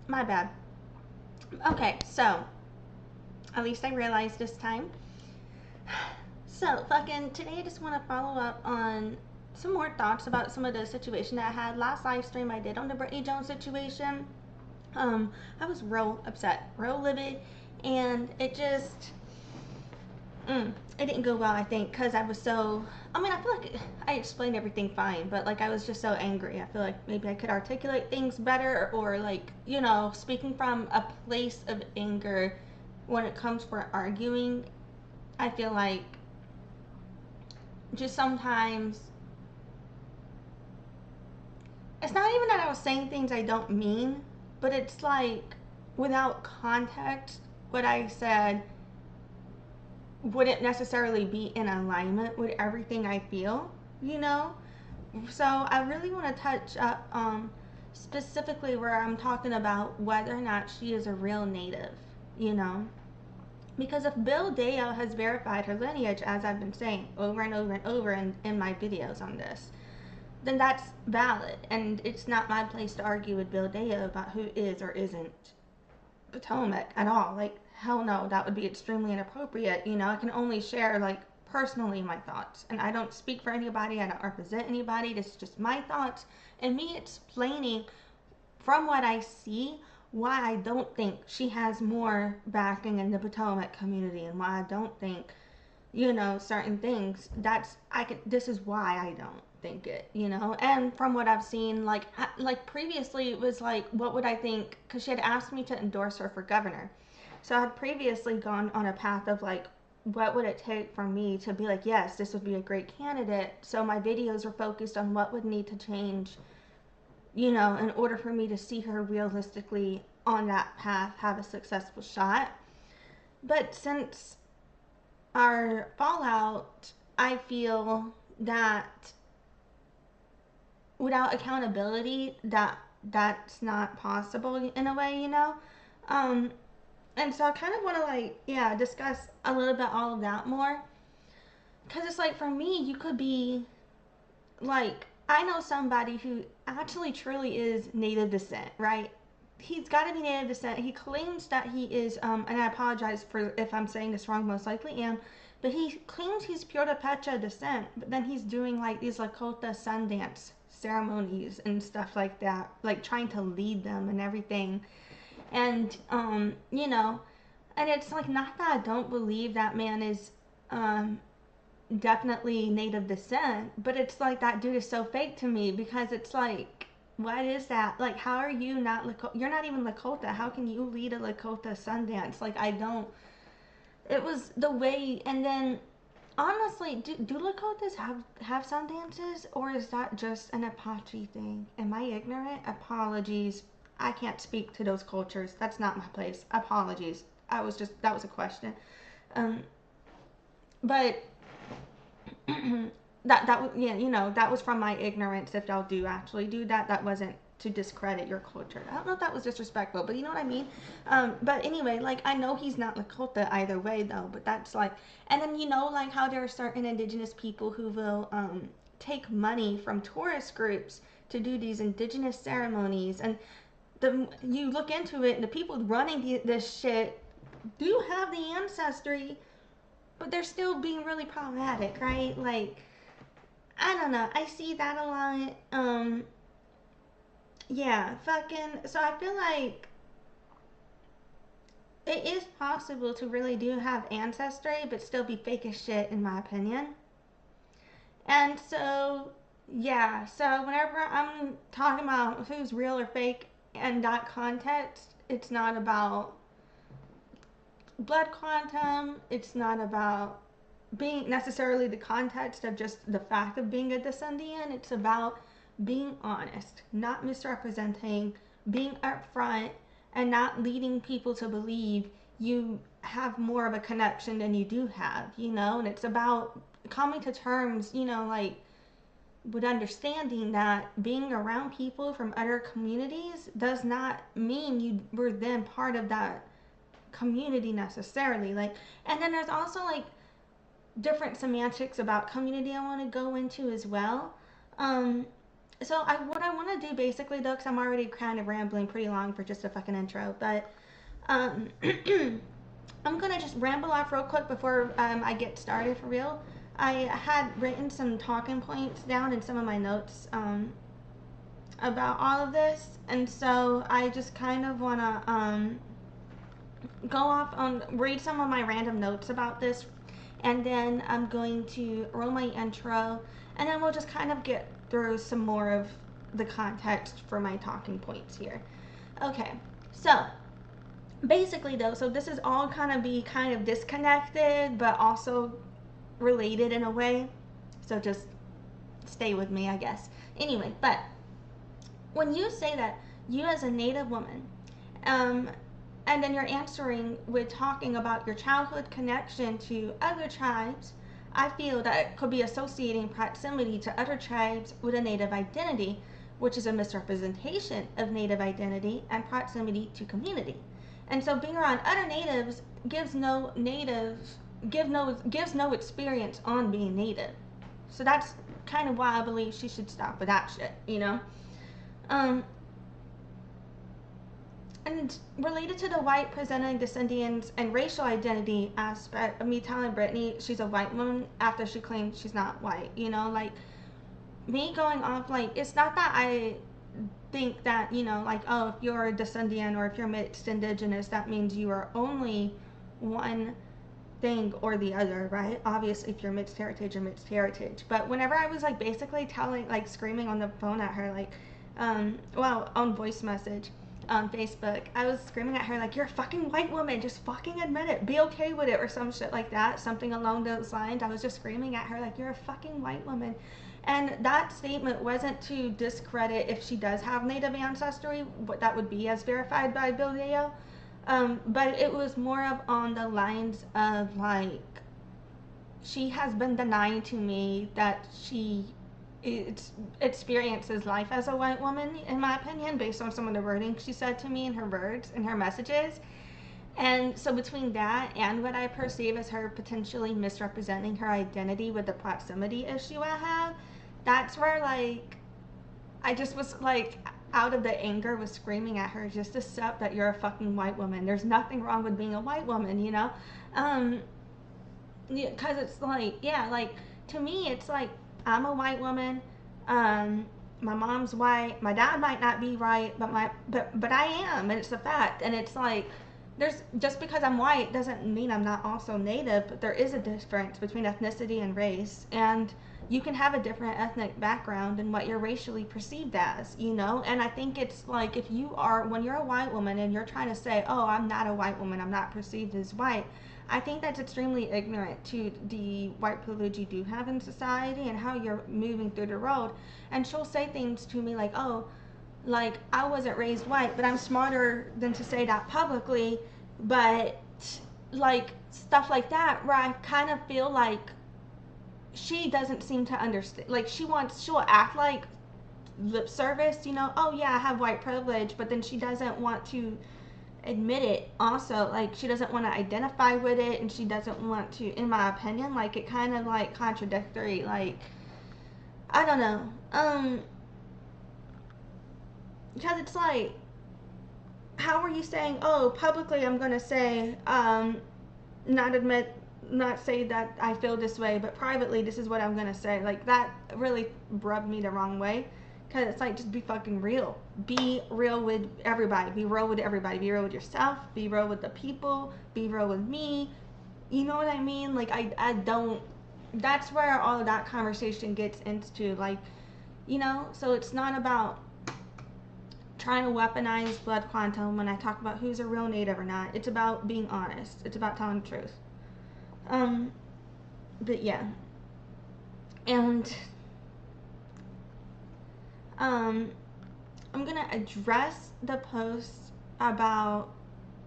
My bad. Okay, so at least I realized this time. So, fucking today I just want to follow up on some more thoughts about some of the situation that I had last live stream I did on the Brittany Jones situation. I was real upset, real livid, and it just it didn't go well, I think, because I was so. I mean, I feel like I explained everything fine, but like I was just so angry. I feel like maybe I could articulate things better, or like, speaking from a place of anger when it comes for arguing. I feel like just sometimes it's not even that I was saying things I don't mean, but it's like without context, what I said wouldn't necessarily be in alignment with everything I feel, you know? So I really want to touch up specifically where I'm talking about whether or not she is a real native, you know? Because if Bill Dale has verified her lineage, as I've been saying over and over and over in my videos on this, then that's valid. And it's not my place to argue with Bill Dale about who is or isn't Potomac at all. Like, hell no, that would be extremely inappropriate. I can only share, like, personally my thoughts. And I don't speak for anybody, I don't represent anybody. This is just my thoughts and me explaining from what I see why I don't think she has more backing in the Potomac community and why I don't think, certain things. This is why I don't think it, and from what I've seen, like previously it was like, what would I think, because she had asked me to endorse her for governor. So I had previously gone on a path of like, what would it take for me to be like, yes, this would be a great candidate. So my videos were focused on what would need to change, in order for me to see her realistically on that path have a successful shot. But since our fallout, I feel that without accountability, that's not possible in a way, Um, and so I kind of want to like, yeah, discuss a little bit all of that more, because it's like for me, you could be like, I know somebody who actually truly is native descent, right? He's got to be native descent. He claims that he is, and I apologize for if I'm saying this wrong, most likely am, but he claims he's Puerto Pecha descent, but then he's doing like these Lakota Sundance ceremonies and stuff like that, like trying to lead them and everything. And, and it's like, not that I don't believe that man is, definitely native descent, but it's like that dude is so fake to me, because it's like, what is that? Like, how are you not Lakota? You're not even Lakota. How can you lead a Lakota Sundance? Like, I don't. It was the way, and then honestly, do Lakotas have Sundances, or is that just an Apache thing? Am I ignorant? Apologies. I can't speak to those cultures. That's not my place. Apologies. That was a question. Um, but that was, yeah, that was from my ignorance. If y'all do actually do that, that wasn't to discredit your culture. I don't know if that was disrespectful, but you know what I mean. But anyway, like, I know he's not Lakota either way though, but that's like, and then like how there are certain indigenous people who will take money from tourist groups to do these indigenous ceremonies, and you look into it, and the people running this shit do have the ancestry, but they're still being really problematic, right? Like, I don't know. I see that a lot. Yeah, fucking. So I feel like it is possible to really do have ancestry, but still be fake as shit, in my opinion. And so, yeah. So whenever I'm talking about who's real or fake in that context, it's not about blood quantum. It's not about being necessarily the context of just the fact of being a descendian. It's about being honest, not misrepresenting, being upfront, and not leading people to believe you have more of a connection than you do have, and it's about coming to terms, like, with understanding that being around people from other communities does not mean you were then part of that community necessarily. Like, and then there's also like different semantics about community I want to go into as well. So what I want to do basically though, because I'm already kind of rambling pretty long for just a fucking intro, but um, I'm gonna just ramble off real quick before I get started for real. I had written some talking points down in some of my notes about all of this, and so I just kind of wanna go off on read some of my random notes about this, and then I'm going to roll my intro, and then we'll just kind of get through some more of the context for my talking points here. Okay, so basically though, so this is all kind of disconnected but also related in a way, so just stay with me, I guess. Anyway, but when you say that you as a Native woman, um, and then you're answering with talking about your childhood connection to other tribes, I feel that it could be associating proximity to other tribes with a Native identity, which is a misrepresentation of Native identity and proximity to community. And so being around other Natives gives no experience on being Native. So that's kind of why I believe she should stop with that shit, you know? Um, and related to the white presenting descendians and racial identity aspect of me telling Brittany she's a white woman after she claims she's not white, you know, like me going off, like, it's not that I think that, you know, like, oh, if you're a descendian or if you're mixed indigenous, that means you are only one thing or the other, right? Obviously, if you're mixed heritage, you're mixed heritage. But whenever I was like basically telling, like screaming on the phone at her, like, well, on voice message on Facebook, I was screaming at her like, you're a fucking white woman, just fucking admit it, be okay with it, or some shit like that, something along those lines. I was just screaming at her like, you're a fucking white woman. And that statement wasn't to discredit if she does have Native ancestry, what that would be as verified by Bill Deo. But it was more of on the lines of like, she has been denying to me that she experiences life as a white woman, in my opinion, based on some of the wording she said to me in her words, in her messages. And so between that and what I perceive as her potentially misrepresenting her identity with the proximity issue I have, that's where like I just was like out of the anger was screaming at her, just accept that you're a fucking white woman. There's nothing wrong with being a white woman, you know? Because it's like, yeah, like to me it's like I'm a white woman. My mom's white. My dad might not be right, but I am, and it's a fact. And it's like there's just because I'm white doesn't mean I'm not also Native, but there is a difference between ethnicity and race, and you can have a different ethnic background and what you're racially perceived as, you know? And I think it's like if you are, when you're a white woman and you're trying to say, oh, I'm not a white woman, I'm not perceived as white, I think that's extremely ignorant to the white privilege you do have in society and how you're moving through the road. And she'll say things to me like, oh, like I wasn't raised white, but I'm smarter than to say that publicly. But like stuff like that, where I kind of feel like she doesn't seem to understand. Like she'll act like lip service, you know, oh yeah, I have white privilege, but then she doesn't want to admit it also, like she doesn't want to identify with it, and she doesn't want to, in my opinion, like it kind of like contradictory, like I don't know, because it's like, how are you saying, oh, publicly I'm gonna say not admit, not say that I feel this way, but privately this is what I'm gonna say? Like that really rubbed me the wrong way, because it's like, just be fucking real. Be real with everybody. Be real with everybody. Be real with yourself. Be real with the people. Be real with me. You know what I mean? Like I don't. That's where all of that conversation gets into. Like, you know. So it's not about trying to weaponize blood quantum when I talk about who's a real Native or not. It's about being honest. It's about telling the truth. But yeah. And I'm gonna address the post about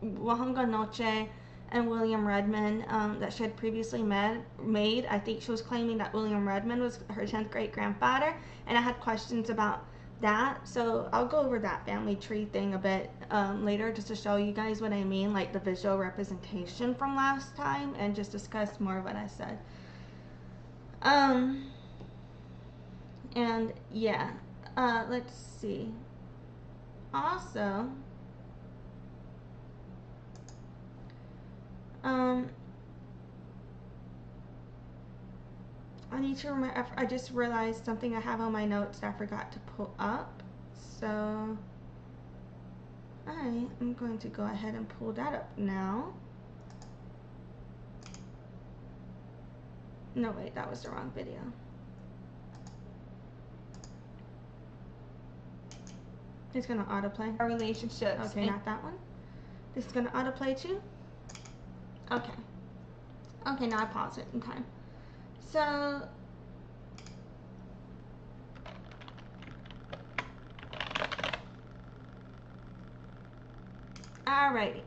Wahunga Noche and William Redmond that she had previously made. I think she was claiming that William Redmond was her 10th great grandfather, and I had questions about that. So I'll go over that family tree thing a bit later, just to show you guys what I mean, like the visual representation from last time, and just discuss more of what I said. And yeah. let's see. Also, I need to remember, I just realized something I have on my notes that I forgot to pull up. So I am going to go ahead and pull that up now. No, wait, that was the wrong video. It's gonna autoplay. Our relationships. Okay, not that one. This is gonna autoplay too. Okay. Okay, now I pause it in time. So alrighty.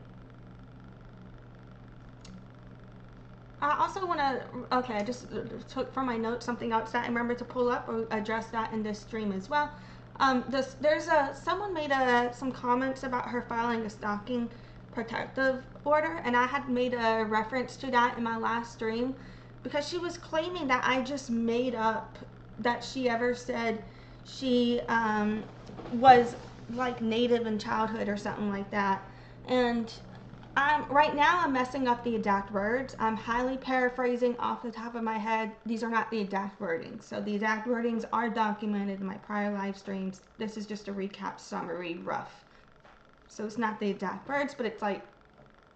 I also want to, okay, I just took from my notes something else that I remember to pull up or address that in this stream as well. Someone made some comments about her filing a stalking protective order, and I had made a reference to that in my last stream because she was claiming that I just made up that she ever said she was like Native in childhood or something like that. And right now I'm messing up the exact words. I'm highly paraphrasing off the top of my head. These are not the exact wordings. So the exact wordings are documented in my prior live streams. This is just a recap summary rough. So it's not the exact words, but it's like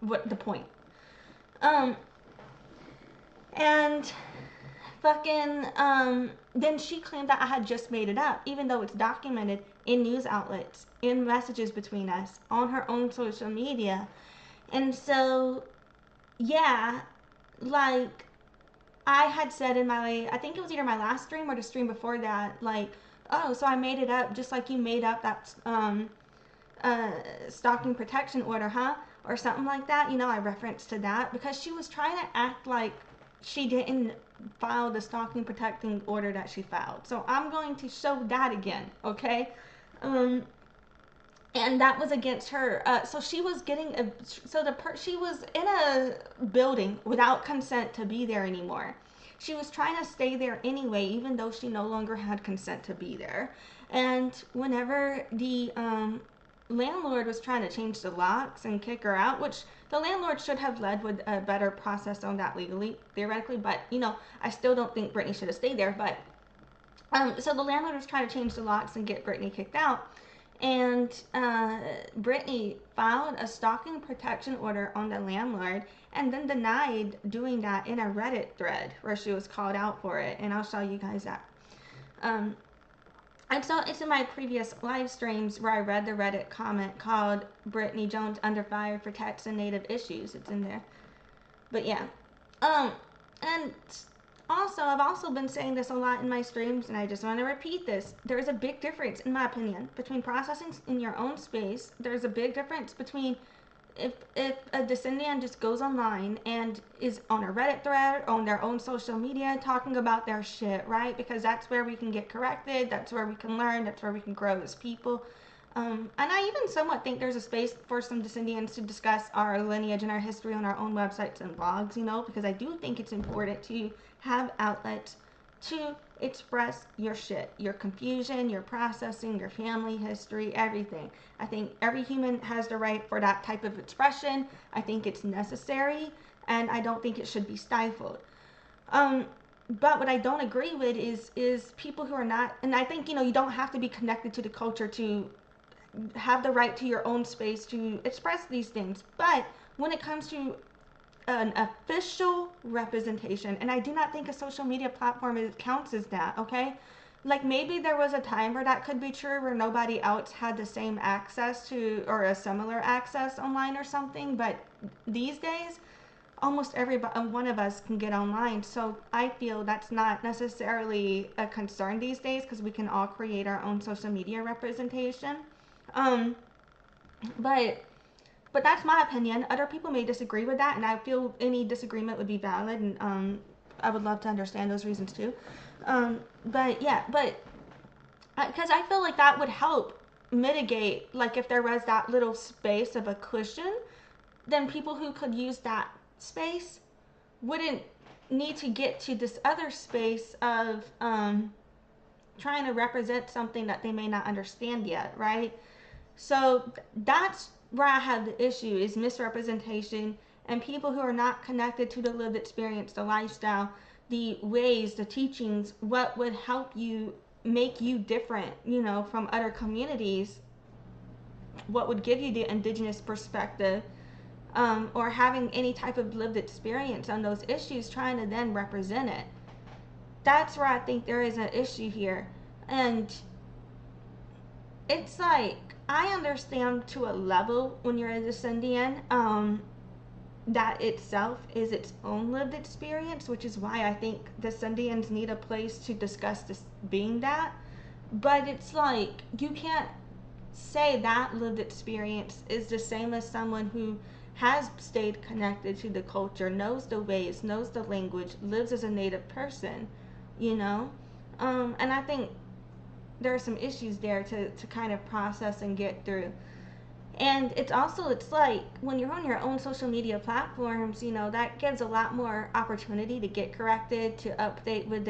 what the point. And fucking then she claimed that I had just made it up, even though it's documented in news outlets, in messages between us, on her own social media. And so, yeah, like, I had said in my, I think it was either my last stream or the stream before that, like, oh, so I made it up just like you made up that stalking protection order, huh? Or something like that. You know, I referenced to that because she was trying to act like she didn't file the stalking protecting order that she filed. So I'm going to show that again, okay? And that was against her. So she was getting she was in a building without consent to be there anymore. She was trying to stay there anyway, even though she no longer had consent to be there. And whenever the landlord was trying to change the locks and kick her out, which the landlord should have led with a better process on that legally, theoretically, but you know, I still don't think Brittany should have stayed there. But so the landlord was trying to change the locks and get Brittany kicked out. And Brittany filed a stalking protection order on the landlord and then denied doing that in a Reddit thread where she was called out for it. And I'll show you guys that. And so it's in my previous live streams where I read the Reddit comment called Brittany Jones Under Fire for Texan Native Issues. It's in there. But yeah. And also, I've also been saying this a lot in my streams, and I just want to repeat this. There's a big difference, in my opinion, between processing in your own space. There's a big difference between if a descendian just goes online and is on a Reddit thread, on their own social media, talking about their shit, right? Because that's where we can get corrected, that's where we can learn, that's where we can grow as people. And I even somewhat think there's a space for some descendians to discuss our lineage and our history on our own websites and blogs, you know, because I do think it's important to have outlets to express your shit, your confusion, your processing, your family history, everything. I think every human has the right for that type of expression. I think it's necessary, and I don't think it should be stifled. But what I don't agree with is people who are not, and I think, you know, you don't have to be connected to the culture to have the right to your own space to express these things. But when it comes to an official representation, and I do not think a social media platform counts as that, okay? Like maybe there was a time where that could be true, where nobody else had the same access to, or a similar access online or something, but these days, almost every one of us can get online. So I feel that's not necessarily a concern these days because we can all create our own social media representation. But that's my opinion. Other people may disagree with that, and I feel any disagreement would be valid, and I would love to understand those reasons too. But yeah, because I feel like that would help mitigate, like if there was that little space of a cushion, then people who could use that space wouldn't need to get to this other space of trying to represent something that they may not understand yet, right? So that's where I have the issue, is misrepresentation and people who are not connected to the lived experience, the lifestyle, the ways, the teachings, what would help you make you different, from other communities, what would give you the indigenous perspective, or having any type of lived experience on those issues, trying to then represent it. That's where I think there is an issue here. And it's like, I understand to a level when you're a descendian, that itself is its own lived experience, which is why I think descendians need a place to discuss this being that. But it's like, you can't say that lived experience is the same as someone who has stayed connected to the culture, knows the ways, knows the language, lives as a native person, and I think there are some issues there to kind of process and get through. And it's like, when you're on your own social media platforms, that gives a lot more opportunity to get corrected, to update with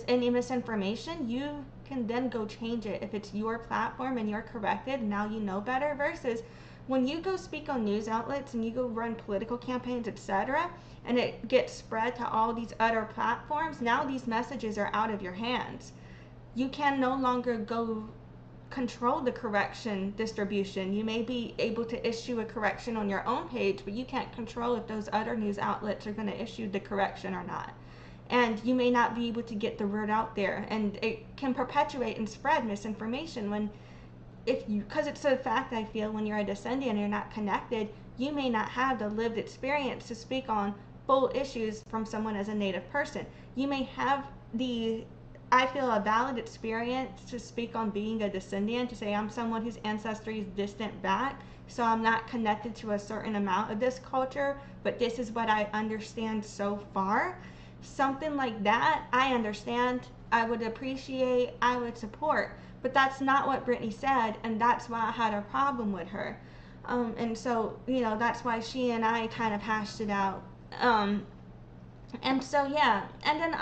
any misinformation. You can then go change it if it's your platform and you're corrected. Now you know better. Versus when you go speak on news outlets and you go run political campaigns, etc., and it gets spread to all these other platforms, now these messages are out of your hands. You can no longer go control the correction distribution. You may be able to issue a correction on your own page, but you can't control if those other news outlets are going to issue the correction or not. And you may not be able to get the word out there, and it can perpetuate and spread misinformation because it's a fact, I feel, when you're a descendant and you're not connected, you may not have the lived experience to speak on full issues from someone as a native person. You may have I feel, a valid experience to speak on being a descendiant, to say I'm someone whose ancestry is distant back, so I'm not connected to a certain amount of this culture, but this is what I understand so far. Something like that, I understand, I would appreciate, I would support, but that's not what Brittany said, and that's why I had a problem with her. And so, that's why she and I kind of hashed it out. And so, yeah, and then,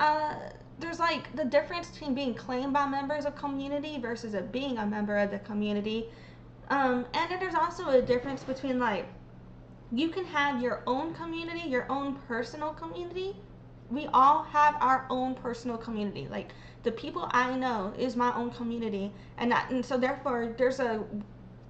there's like the difference between being claimed by members of community versus being a member of the community. And then there's also a difference between, like, you can have your own community, your own personal community. We all have our own personal community. Like, the people I know is my own community, and so therefore there's a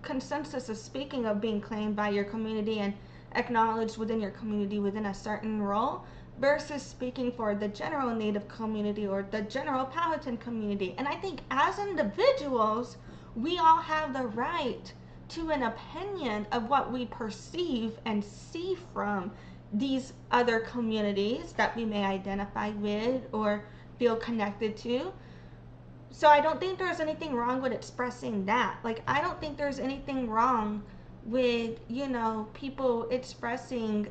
consensus of speaking of being claimed by your community and acknowledged within your community within a certain role, versus speaking for the general Native community or the general Powhatan community. And I think as individuals, we all have the right to an opinion of what we perceive and see from these other communities that we may identify with or feel connected to. So I don't think there's anything wrong with expressing that. Like, I don't think there's anything wrong with, people expressing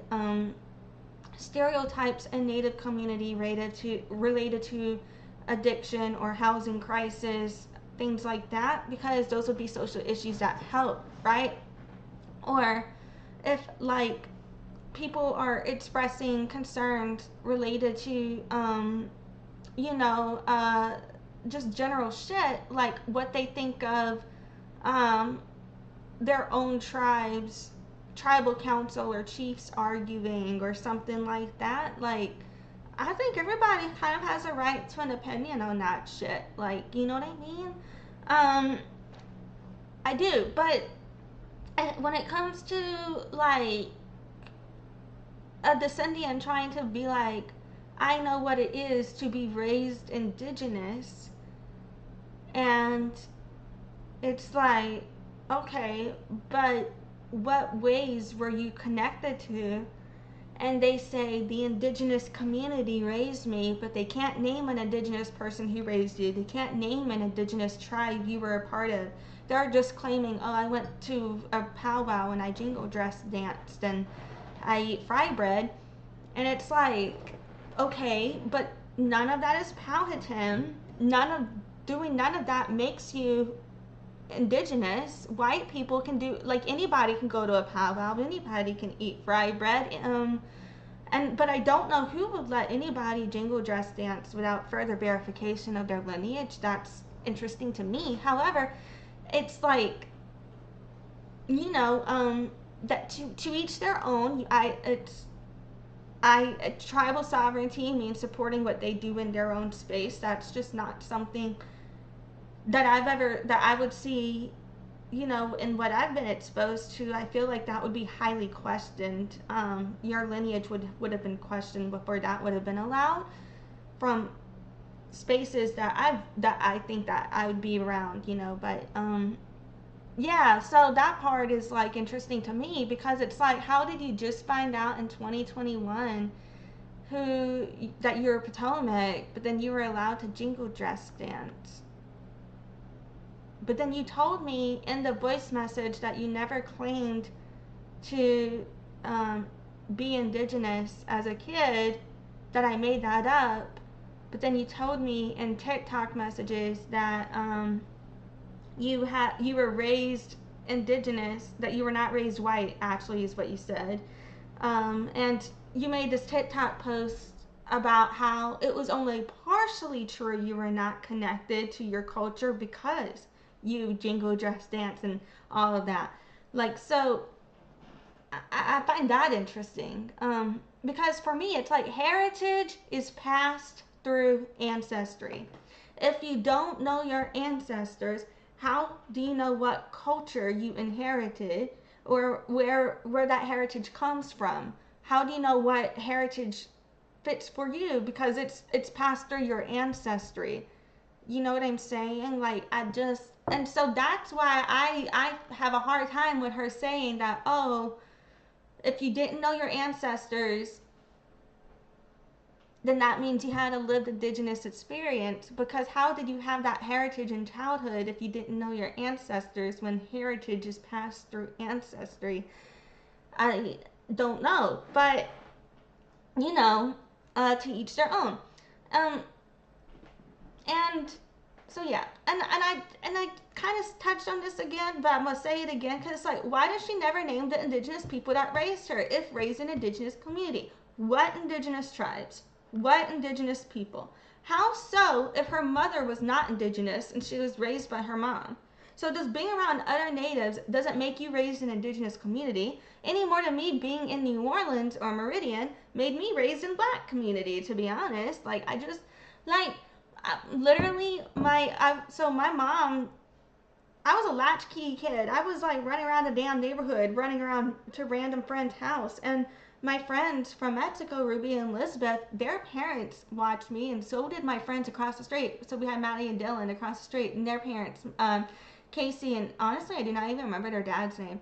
stereotypes in Native community related to addiction or housing crisis, things like that, because those would be social issues that help, right? Or if, like, people are expressing concerns related to just general shit, like what they think of their own tribal council or chiefs arguing or something like that. Like, I think everybody kind of has a right to an opinion on that shit. Like, you know what I mean? I do. But when it comes to, like, a descendiant trying to be like, I know what it is to be raised indigenous, and it's like, okay, but what ways were you connected to? And they say the indigenous community raised me, but they can't name an indigenous person who raised you. They can't name an indigenous tribe you were a part of. They're just claiming, oh, I went to a powwow and I jingle dress danced and I eat fry bread. And it's like, okay, but none of that is Powhatan. Doing none of that makes you indigenous. White people can do, like, anybody can go to a powwow, anybody can eat fry bread. But I don't know who would let anybody jingle dress dance without further verification of their lineage. That's interesting to me. However, it's like, that to each their own. Tribal sovereignty means supporting what they do in their own space. That's just not something that I would see, in what I've been exposed to. I feel like that would be highly questioned. Your lineage would have been questioned before that would have been allowed from spaces that I think that I would be around, but yeah, so that part is like interesting to me because it's like, how did you just find out in 2021 who that you're Potomac, but then you were allowed to jingle dress dance? But then you told me in the voice message that you never claimed to be Indigenous as a kid, that I made that up. But then you told me in TikTok messages that you were raised Indigenous, that you were not raised white, actually, is what you said. And you made this TikTok post about how it was only partially true you were not connected to your culture because you jingle dress dance and all of that. Like, so I find that interesting. Because for me, it's like heritage is passed through ancestry. If you don't know your ancestors, how do you know what culture you inherited or where that heritage comes from? How do you know what heritage fits for you? Because it's passed through your ancestry. You know what I'm saying? Like, and so that's why I have a hard time with her saying that, oh, if you didn't know your ancestors, then that means you had a lived Indigenous experience. Because how did you have that heritage in childhood if you didn't know your ancestors when heritage is passed through ancestry? I don't know, but to each their own. Um, and so yeah, and I kind of touched on this again, but I'm gonna say it again because it's like, why does she never name the Indigenous people that raised her if raised in Indigenous community? What Indigenous tribes? What Indigenous people? How so if her mother was not Indigenous and she was raised by her mom? So does being around other natives doesn't make you raised in Indigenous community any more than me being in New Orleans or Meridian made me raised in Black community, to be honest. Like, I just, like, literally, so my mom, I was a latchkey kid. I was like running around the damn neighborhood, running around to random friends' house. And my friends from Mexico, Ruby and Elizabeth, their parents watched me, and so did my friends across the street. So we had Maddie and Dylan across the street, and their parents, Casey, and honestly, I do not even remember their dad's name.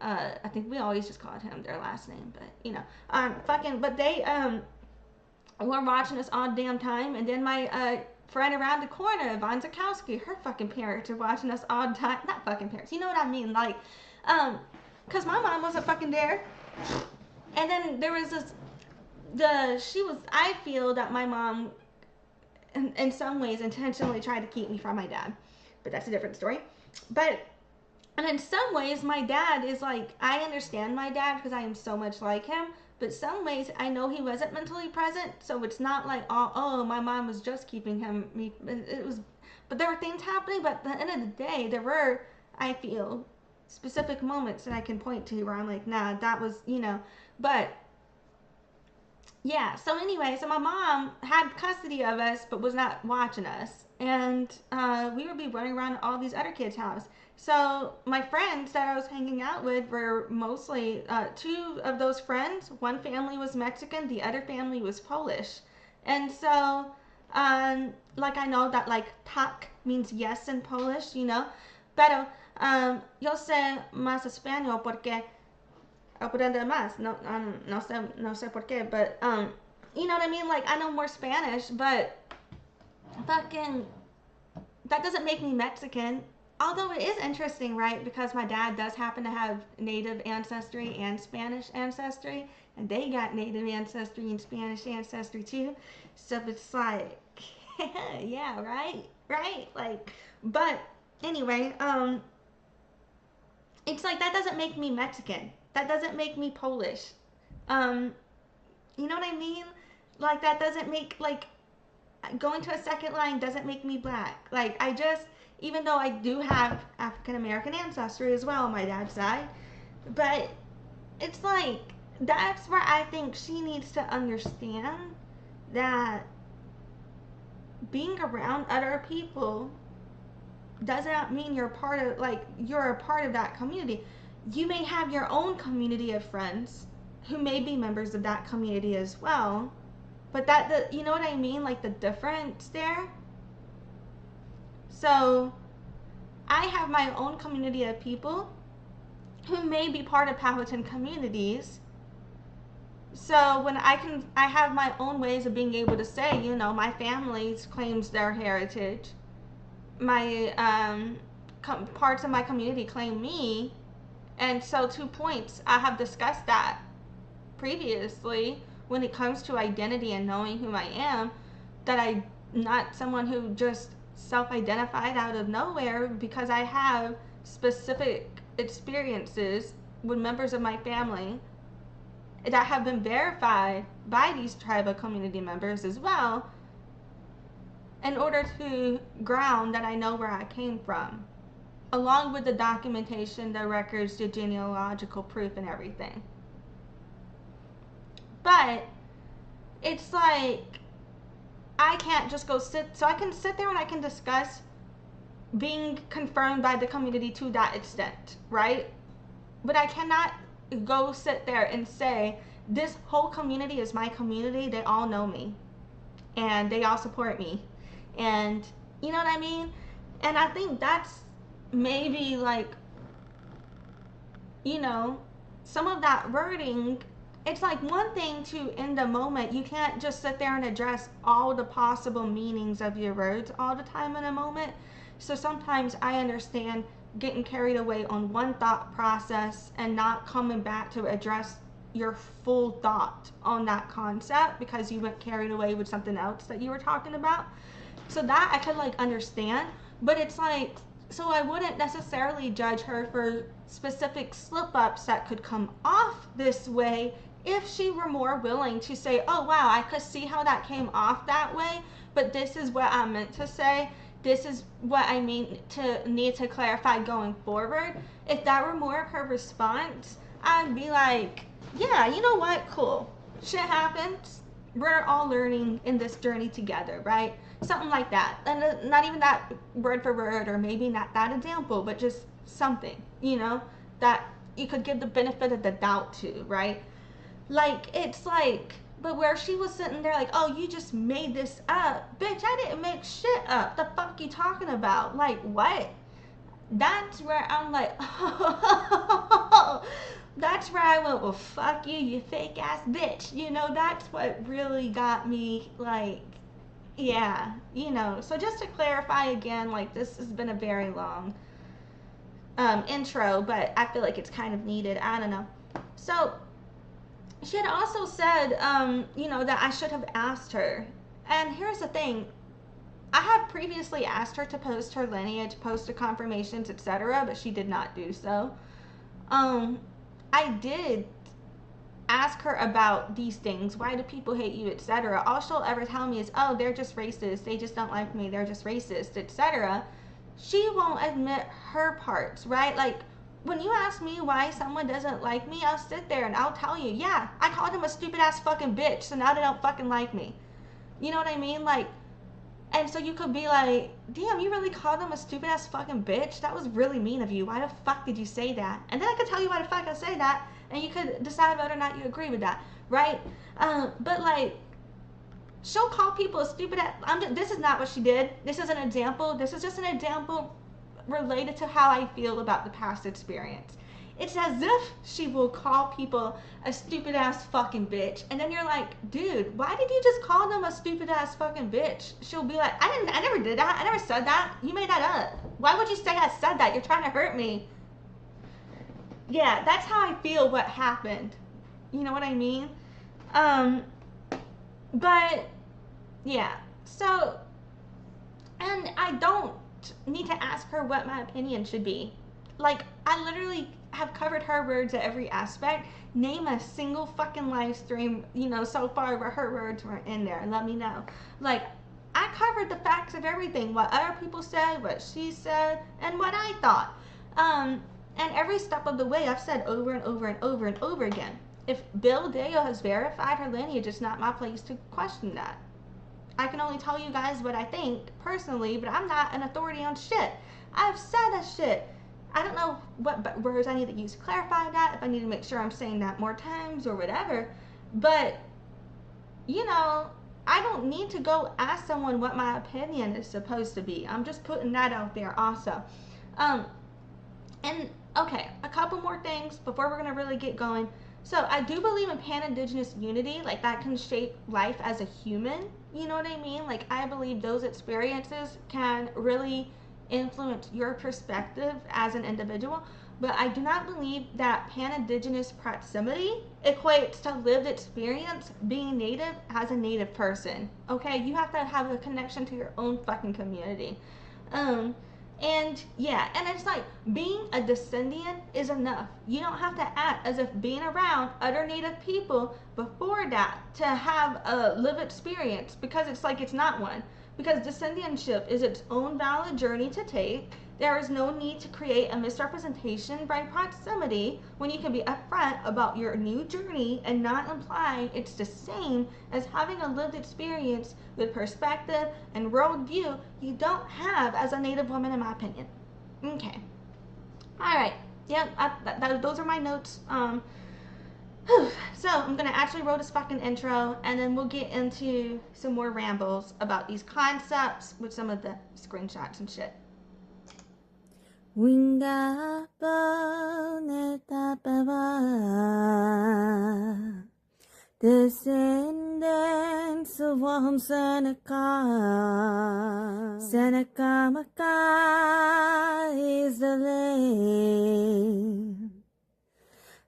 I think we always just called him their last name, but but they were watching us all damn time, and then my friend around the corner, Yvonne Zakowski, her fucking parents are watching us all the time. Not fucking parents, you know what I mean? Like, cause my mom wasn't fucking there. And then there was I feel that my mom, in some ways, intentionally tried to keep me from my dad. But that's a different story. And in some ways, my dad is like, I understand my dad because I am so much like him. But some ways, I know he wasn't mentally present. So it's not like, oh, my mom was just keeping him. It was, but there were things happening. But at the end of the day, there were, I feel, specific moments that I can point to where I'm like, nah, that was, but yeah, so anyway, so my mom had custody of us but was not watching us, and we would be running around all these other kids' house. So my friends that I was hanging out with were mostly two of those friends. One family was Mexican, the other family was Polish, and so like, I know that like tak means yes in Polish, pero yo sé más español porque aprende más. No sé por qué, but you know what I mean? Like, I know more Spanish, but fucking, that doesn't make me Mexican. Although it is interesting, right? Because my dad does happen to have Native ancestry and Spanish ancestry, and they got Native ancestry and Spanish ancestry too. So it's like, yeah, right? Like, but anyway, it's like, that doesn't make me Mexican. That doesn't make me Polish. You know what I mean? Like, that doesn't make, like, going to a second line doesn't make me black. Like, I just, even though I do have African American ancestry as well on my dad's side, but it's like, that's where I think she needs to understand that being around other people does not mean you're part of, like, you're a part of that community. You may have your own community of friends who may be members of that community as well, but you know what I mean, like, the difference there. So I have my own community of people who may be part of Powhatan communities. So when I have my own ways of being able to say, you know, my family claims their heritage, my parts of my community claim me, and so 2 points, I have discussed that previously when it comes to identity and knowing who I am, that I'm not someone who just self-identified out of nowhere, because I have specific experiences with members of my family that have been verified by these tribal community members as well, in order to ground that I know where I came from, along with the documentation, the records, the genealogical proof, and everything. But it's like, I can't just go so I can sit there and I can discuss being confirmed by the community to that extent, right? But I cannot go sit there and say, this whole community is my community, they all know me, and they all support me, and you know what I mean? And I think that's maybe, like, you know, some of that wording, it's like one thing to, in the moment, you can't just sit there and address all the possible meanings of your words all the time in a moment. So sometimes I understand getting carried away on one thought process and not coming back to address your full thought on that concept because you went carried away with something else that you were talking about. So that I could, like, understand, but it's like, so I wouldn't necessarily judge her for specific slip-ups that could come off this way if she were more willing to say, oh wow, I could see how that came off that way, but this is what I meant to say, this is what I need to clarify going forward. If that were more of her response, I'd be like, yeah, you know what, cool, shit happens, we're all learning in this journey together, right? Something like that. And not even that word for word, or maybe not that example, but just something, you know, that you could give the benefit of the doubt to, right? Like, it's like, but where she was sitting there like, oh, you just made this up. Bitch, I didn't make shit up. The fuck you talking about? Like, what? That's where I'm like, oh, that's where I went, well, fuck you, you fake ass bitch. You know, that's what really got me, like, yeah, you know. So just to clarify again, like, this has been a very long intro, but I feel like it's kind of needed. I don't know. So she had also said, you know, that I should have asked her. And here's the thing. I had previously asked her to post her lineage, post the confirmations, etc., but she did not do so. I did ask her about these things. Why do people hate you, etc. All she'll ever tell me is, oh, they're just racist. They just don't like me. They're just racist, etc. She won't admit her parts, right? Like, when you ask me why someone doesn't like me, I'll sit there and I'll tell you, yeah, I called them a stupid ass fucking bitch, so now they don't fucking like me. You know what I mean? Like, and so you could be like, damn, you really called them a stupid ass fucking bitch? That was really mean of you. Why the fuck did you say that? And then I could tell you why the fuck I say that, and you could decide whether or not you agree with that, right? But like, she'll call people a stupid ass. This is not what she did. This is an example. This is just an example related to how I feel about the past experience. It's as if she will call people a stupid ass fucking bitch, and then you're like, dude, why did you just call them a stupid ass fucking bitch? She'll be like, I never did that. I never said that. You made that up. Why would you say I said that? You're trying to hurt me. Yeah, that's how I feel what happened. You know what I mean? But yeah, so, and I don't need to ask her what my opinion should be. Like, I literally have covered her words at every aspect. Name a single fucking live stream, you know, so far where her words weren't in there, and let me know. Like, I covered the facts of everything, what other people said, what she said, and what I thought. And every step of the way, I've said over and over and over and over again, if Bill Dale has verified her lineage, it's not my place to question that. I can only tell you guys what I think personally, but I'm not an authority on shit. I've said that shit. I don't know what words I need to use to clarify that, if I need to make sure I'm saying that more times or whatever. But, you know, I don't need to go ask someone what my opinion is supposed to be. I'm just putting that out there also. And, okay, a couple more things before we're going to really get going. So I do believe in pan-Indigenous unity, like that can shape life as a human, you know what I mean? Like, I believe those experiences can really influence your perspective as an individual, but I do not believe that pan-Indigenous proximity equates to lived experience being native as a native person, okay? You have to have a connection to your own fucking community. And yeah, and it's like being a descendian is enough. You don't have to act as if being around other native people before that to have a lived experience, because it's like it's not one. Because descendianship is its own valid journey to take. There is no need to create a misrepresentation by proximity when you can be upfront about your new journey and not imply it's the same as having a lived experience with perspective and worldview you don't have as a native woman, in my opinion. Okay. Alright. Yep, those are my notes. So I'm gonna actually roll this fucking intro, and then we'll get into some more rambles about these concepts with some of the screenshots and shit. Winga boneta baba, descendants of one Seneca. Seneca Maca is the name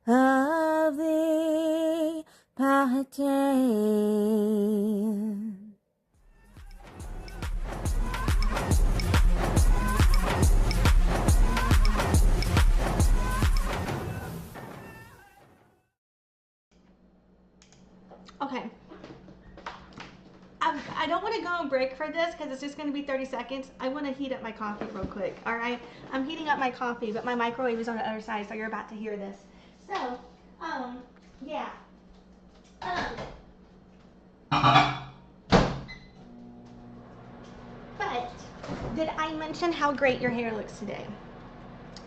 of the Powhatans. Okay. I don't want to go on break for this because it's just going to be 30 seconds. I want to heat up my coffee real quick, all right? I'm heating up my coffee, but my microwave is on the other side, so you're about to hear this. So, yeah. But, did I mention how great your hair looks today?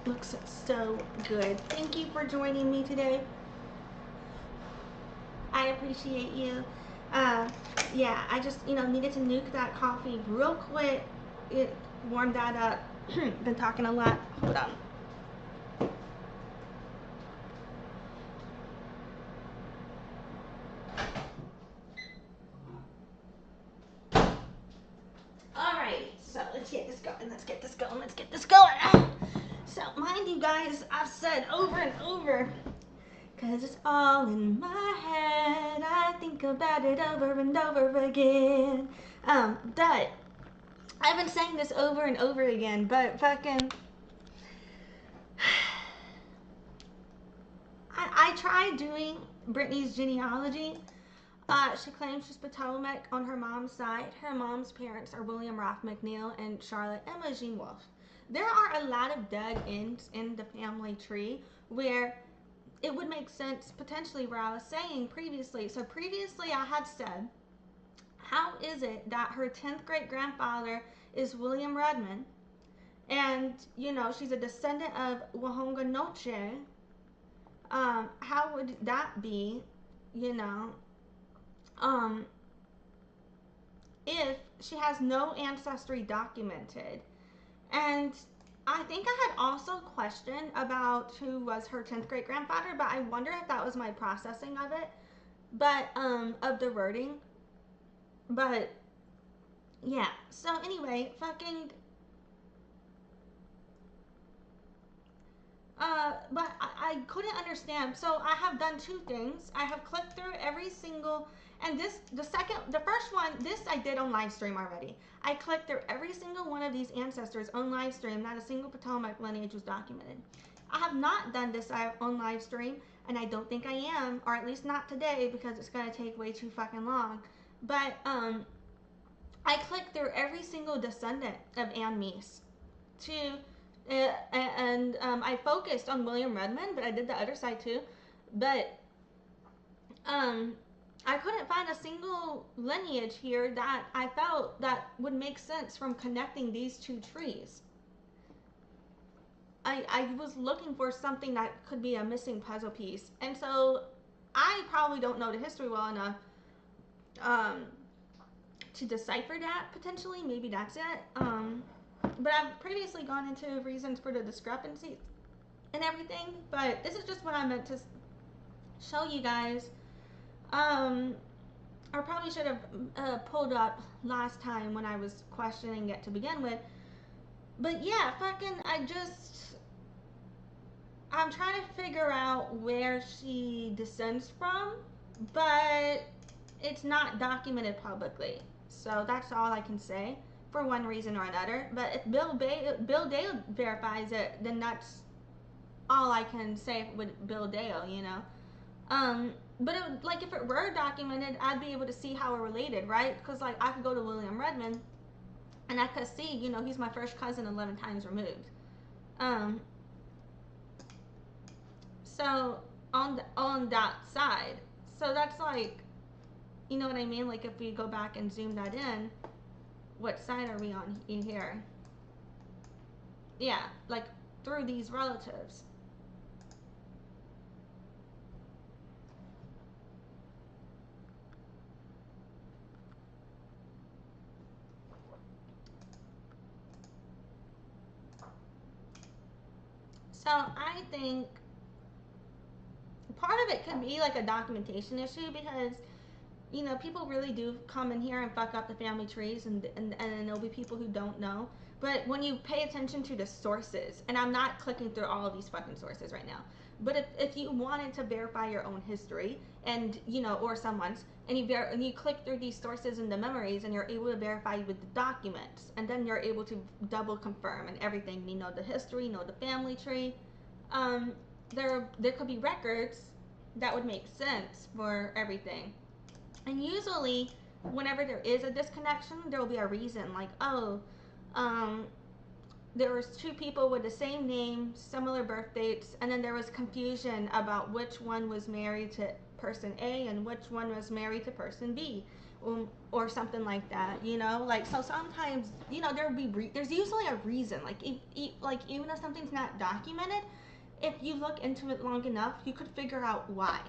Looks so good. Thank you for joining me today. I appreciate you. Yeah, I just, needed to nuke that coffee real quick. It warmed that up. Been talking a lot. Hold on. Alright, so let's get this going. Let's get this going. So, mind you guys, I've said over and over, cause it's all in my head, I think about it over and over again, that I've been saying this over and over again, but fucking, I tried doing Brittany's genealogy. She claims she's Potomac on her mom's side. Her mom's parents are William Ralph McNeil and Charlotte Emma Jean Wolfe. There are a lot of dug ends in the family tree where it would make sense potentially where I was saying previously. So previously I had said, how is it that her 10th great grandfather is William Redmond, and she's a descendant of Wahonga Noche? How would that be, if she has no ancestry documented? And I think I had also questioned about who was her 10th great grandfather, but I wonder if that was my processing of it, but of the wording. But yeah, so anyway, fucking but I couldn't understand. So I have done two things. I have clicked through every single, and the first one, this I did on live stream already. I clicked through every single one of these ancestors on live stream. Not a single Potomac lineage was documented. I have not done this on live stream, and I don't think I am, or at least not today, because it's gonna take way too fucking long. But I clicked through every single descendant of Anne Meese to, and I focused on William Redmond, but I did the other side too. But I couldn't find a single lineage here that I felt that would make sense from connecting these two trees. I was looking for something that could be a missing puzzle piece, and so I probably don't know the history well enough to decipher that potentially. Maybe that's it. But I've previously gone into reasons for the discrepancies and everything. But this is just what I meant to show you guys. I probably should have pulled up last time when I was questioning it to begin with. But yeah, fucking, I'm trying to figure out where she descends from, but it's not documented publicly. So that's all I can say for one reason or another. But if Bill Dale verifies it, then that's all I can say with Bill Dale, you know. But like if it were documented, I'd be able to see how we're related, right? Because like I could go to William Redmond, and I could see, you know, he's my first cousin 11 times removed. So on that side, so that's like, you know what I mean? Like if we go back and zoom that in, what side are we on in here? Yeah, like through these relatives. So I think part of it could be like a documentation issue because, you know, people really do come in here and fuck up the family trees, and there'll be people who don't know. But when you pay attention to the sources, and I'm not clicking through all of these fucking sources right now, but if you wanted to verify your own history, and you know, or someone's, and you click through these sources and the memories, and you're able to verify with the documents, and then you're able to double confirm and everything. You know the history, you know the family tree. There could be records that would make sense for everything. And usually, whenever there is a disconnection, there will be a reason. Like, oh, there was two people with the same name, similar birth dates, and then there was confusion about which one was married to person A and which one was married to person B, or something like that. You know, like so sometimes, you know, there's usually a reason. Like like even if something's not documented, if you look into it long enough, you could figure out why.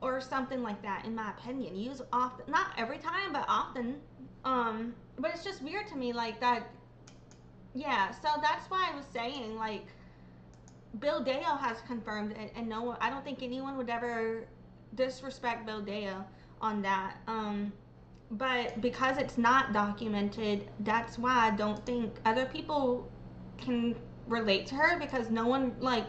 Or something like that, in my opinion. Use often, not every time, but often. But it's just weird to me, like that. Yeah, so that's why I was saying, like, Bill Dale has confirmed it, and no one, I don't think anyone would ever disrespect Bill Dale on that. But because it's not documented, that's why I don't think other people can relate to her, because no one, like,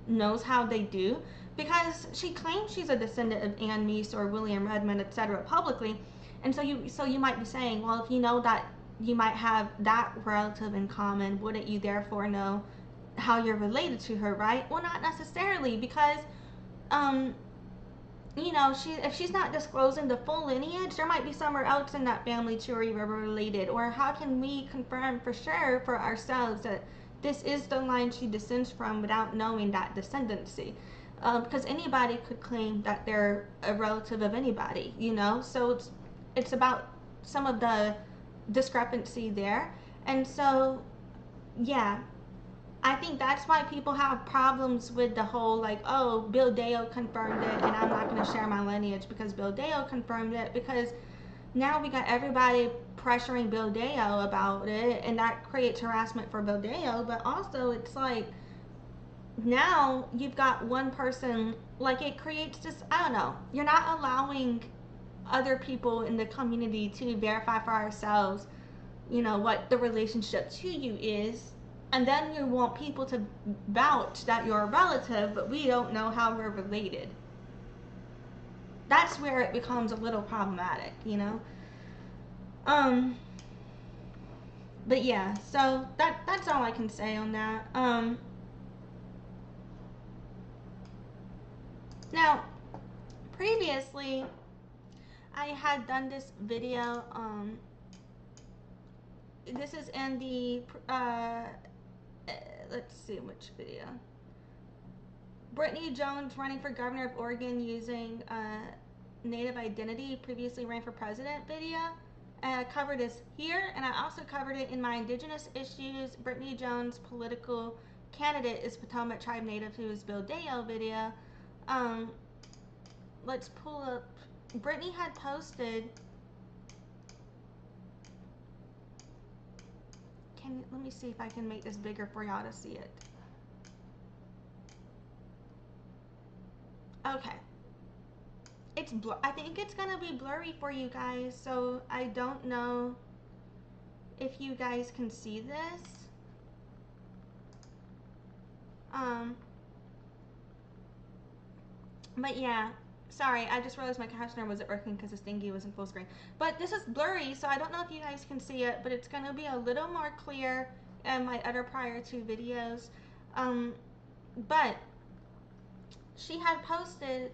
knows how they do, because she claims she's a descendant of Anne Meese or William Redmond, etc., publicly, and so you might be saying, well, if you know that you might have that relative in common, wouldn't you therefore know how you're related to her, right? Well, not necessarily, because you know, if she's not disclosing the full lineage, there might be somewhere else in that family tree where we're related. Or how can we confirm for sure for ourselves that this is the line she descends from without knowing that descendancy? Because anybody could claim that they're a relative of anybody, you know? So it's about some of the discrepancy there. And so, yeah, I think that's why people have problems with the whole, like, oh, Bill Dale confirmed it, and I'm not going to share my lineage because Bill Dale confirmed it, because now we got everybody pressuring Bill Dale about it, and that creates harassment for Bill Dale. But also, it's like, now you've got one person, like, it creates this, I don't know, you're not allowing other people in the community to verify for ourselves, you know, what the relationship to you is. And then you want people to vouch that you're a relative, but we don't know how we're related. That's where it becomes a little problematic, you know? But yeah, so that's all I can say on that. Now, previously, I had done this video. This is in the, let's see which video. Brittany Jones running for governor of Oregon using native identity, previously ran for president video. I covered this here, and I also covered it in my Indigenous issues. Brittany Jones, political candidate, is Potomac Tribe native who is Bill Deo video. Let's pull up. Brittany had posted. Let me see if I can make this bigger for y'all to see it. Okay. I think it's gonna be blurry for you guys, so I don't know if you guys can see this. But yeah, sorry, I just realized my captioner wasn't working because this thingy was in full screen. But this is blurry, so I don't know if you guys can see it, but it's gonna be a little more clear in my other prior two videos. But she had posted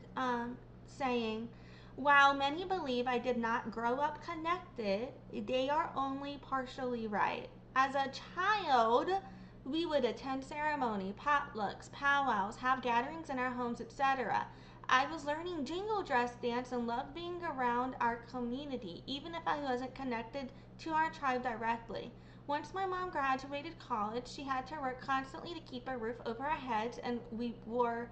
saying, while many believe I did not grow up connected, they are only partially right. As a child, we would attend ceremony, potlucks, powwows, have gatherings in our homes, etc. I was learning jingle dress dance and loved being around our community, even if I wasn't connected to our tribe directly. Once my mom graduated college, she had to work constantly to keep a roof over our heads, and we were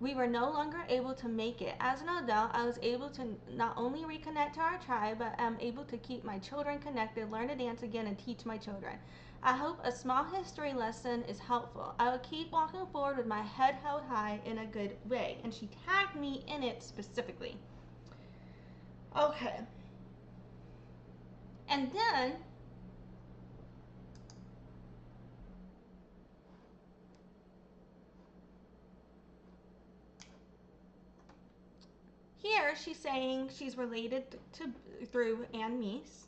no longer able to make it. As an adult, I was able to not only reconnect to our tribe, but I'm able to keep my children connected, learn to dance again, and teach my children. I hope a small history lesson is helpful. I will keep walking forward with my head held high in a good way. And she tagged me in it specifically. Okay. And then here she's saying she's related to through Ann Meese.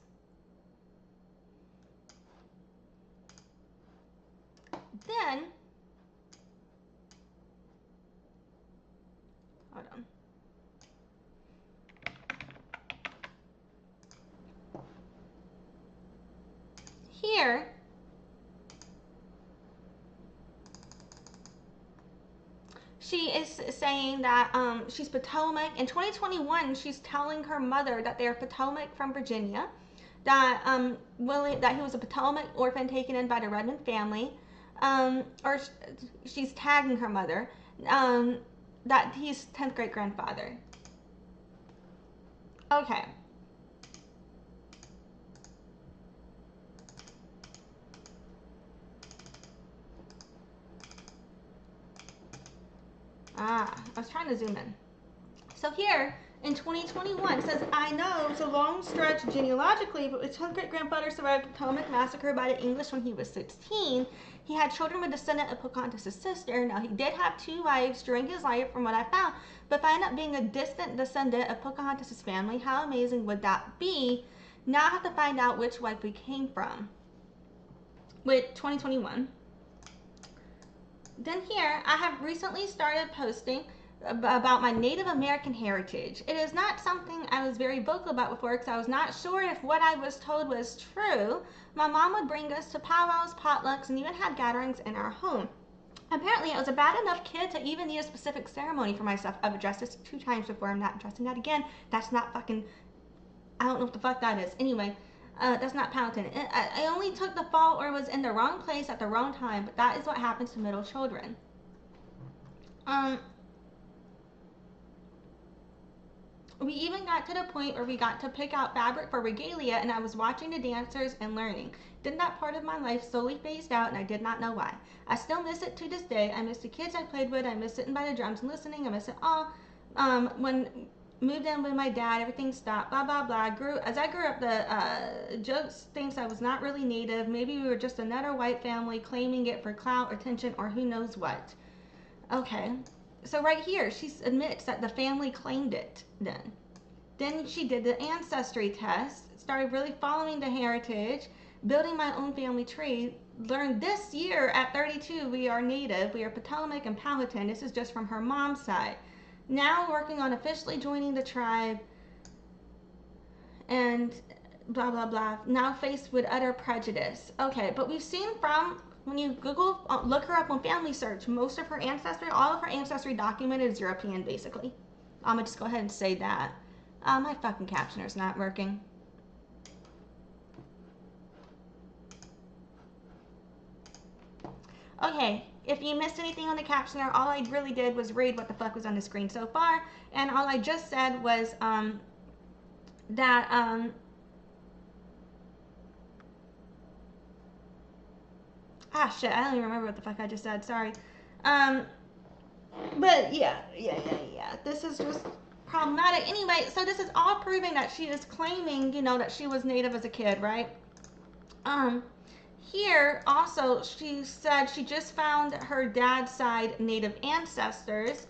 Then, hold on. Here, she is saying that she's Potomac. In 2021, she's telling her mother that they're Potomac from Virginia, that that he was a Potomac orphan taken in by the Redmond family, or she's tagging her mother, that he's 10th great grandfather. Okay. I was trying to zoom in. So here, in 2021, says, I know it's a long stretch genealogically, but his 10th great grandfather survived the Potomac massacre by the English when he was 16. He had children with a descendant of Pocahontas' sister. Now, he did have 2 wives during his life, from what I found, but if I end up being a distant descendant of Pocahontas' family, how amazing would that be? Now I have to find out which wife we came from. With 2021. Then here, I have recently started posting about my Native American heritage. It is not something I was very vocal about before because I was not sure if what I was told was true. My mom would bring us to powwows, potlucks, and even had gatherings in our home. Apparently, I was a bad enough kid to even need a specific ceremony for myself. I've addressed this 2 times before. I'm not addressing that again. That's not fucking, I don't know what the fuck that is. Anyway, that's not Powhatan. I only took the fall or was in the wrong place at the wrong time, but that is what happens to middle children. We even got to the point where we got to pick out fabric for regalia, and I was watching the dancers and learning. Then that part of my life slowly phased out, and I did not know why. I still miss it to this day. I miss the kids I played with. I miss sitting by the drums and listening. I miss it all. When moved in with my dad, everything stopped, blah, blah, blah. As I grew up, the jokes thinks I was not really native. Maybe we were just another white family claiming it for clout, attention, or who knows what. Okay. So right here, she admits that the family claimed it then. Then she did the ancestry test, started really following the heritage, building my own family tree, learned this year at 32 we are native, we are Potomac and Powhatan. This is just from her mom's side. Now working on officially joining the tribe and blah blah blah, now faced with utter prejudice. Okay, but we've seen from, when you Google, look her up on family search, most of her ancestry, all of her ancestry documented is European, basically. I'm gonna just go ahead and say that. My fucking captioner's not working. Okay, if you missed anything on the captioner, all I really did was read what the fuck was on the screen so far, and all I just said was that shit, I don't even remember what the fuck I just said, sorry. But yeah, this is just problematic. Anyway, so this is all proving that she is claiming, you know, that she was Native as a kid, right? Here also she said she just found her dad's side Native ancestors.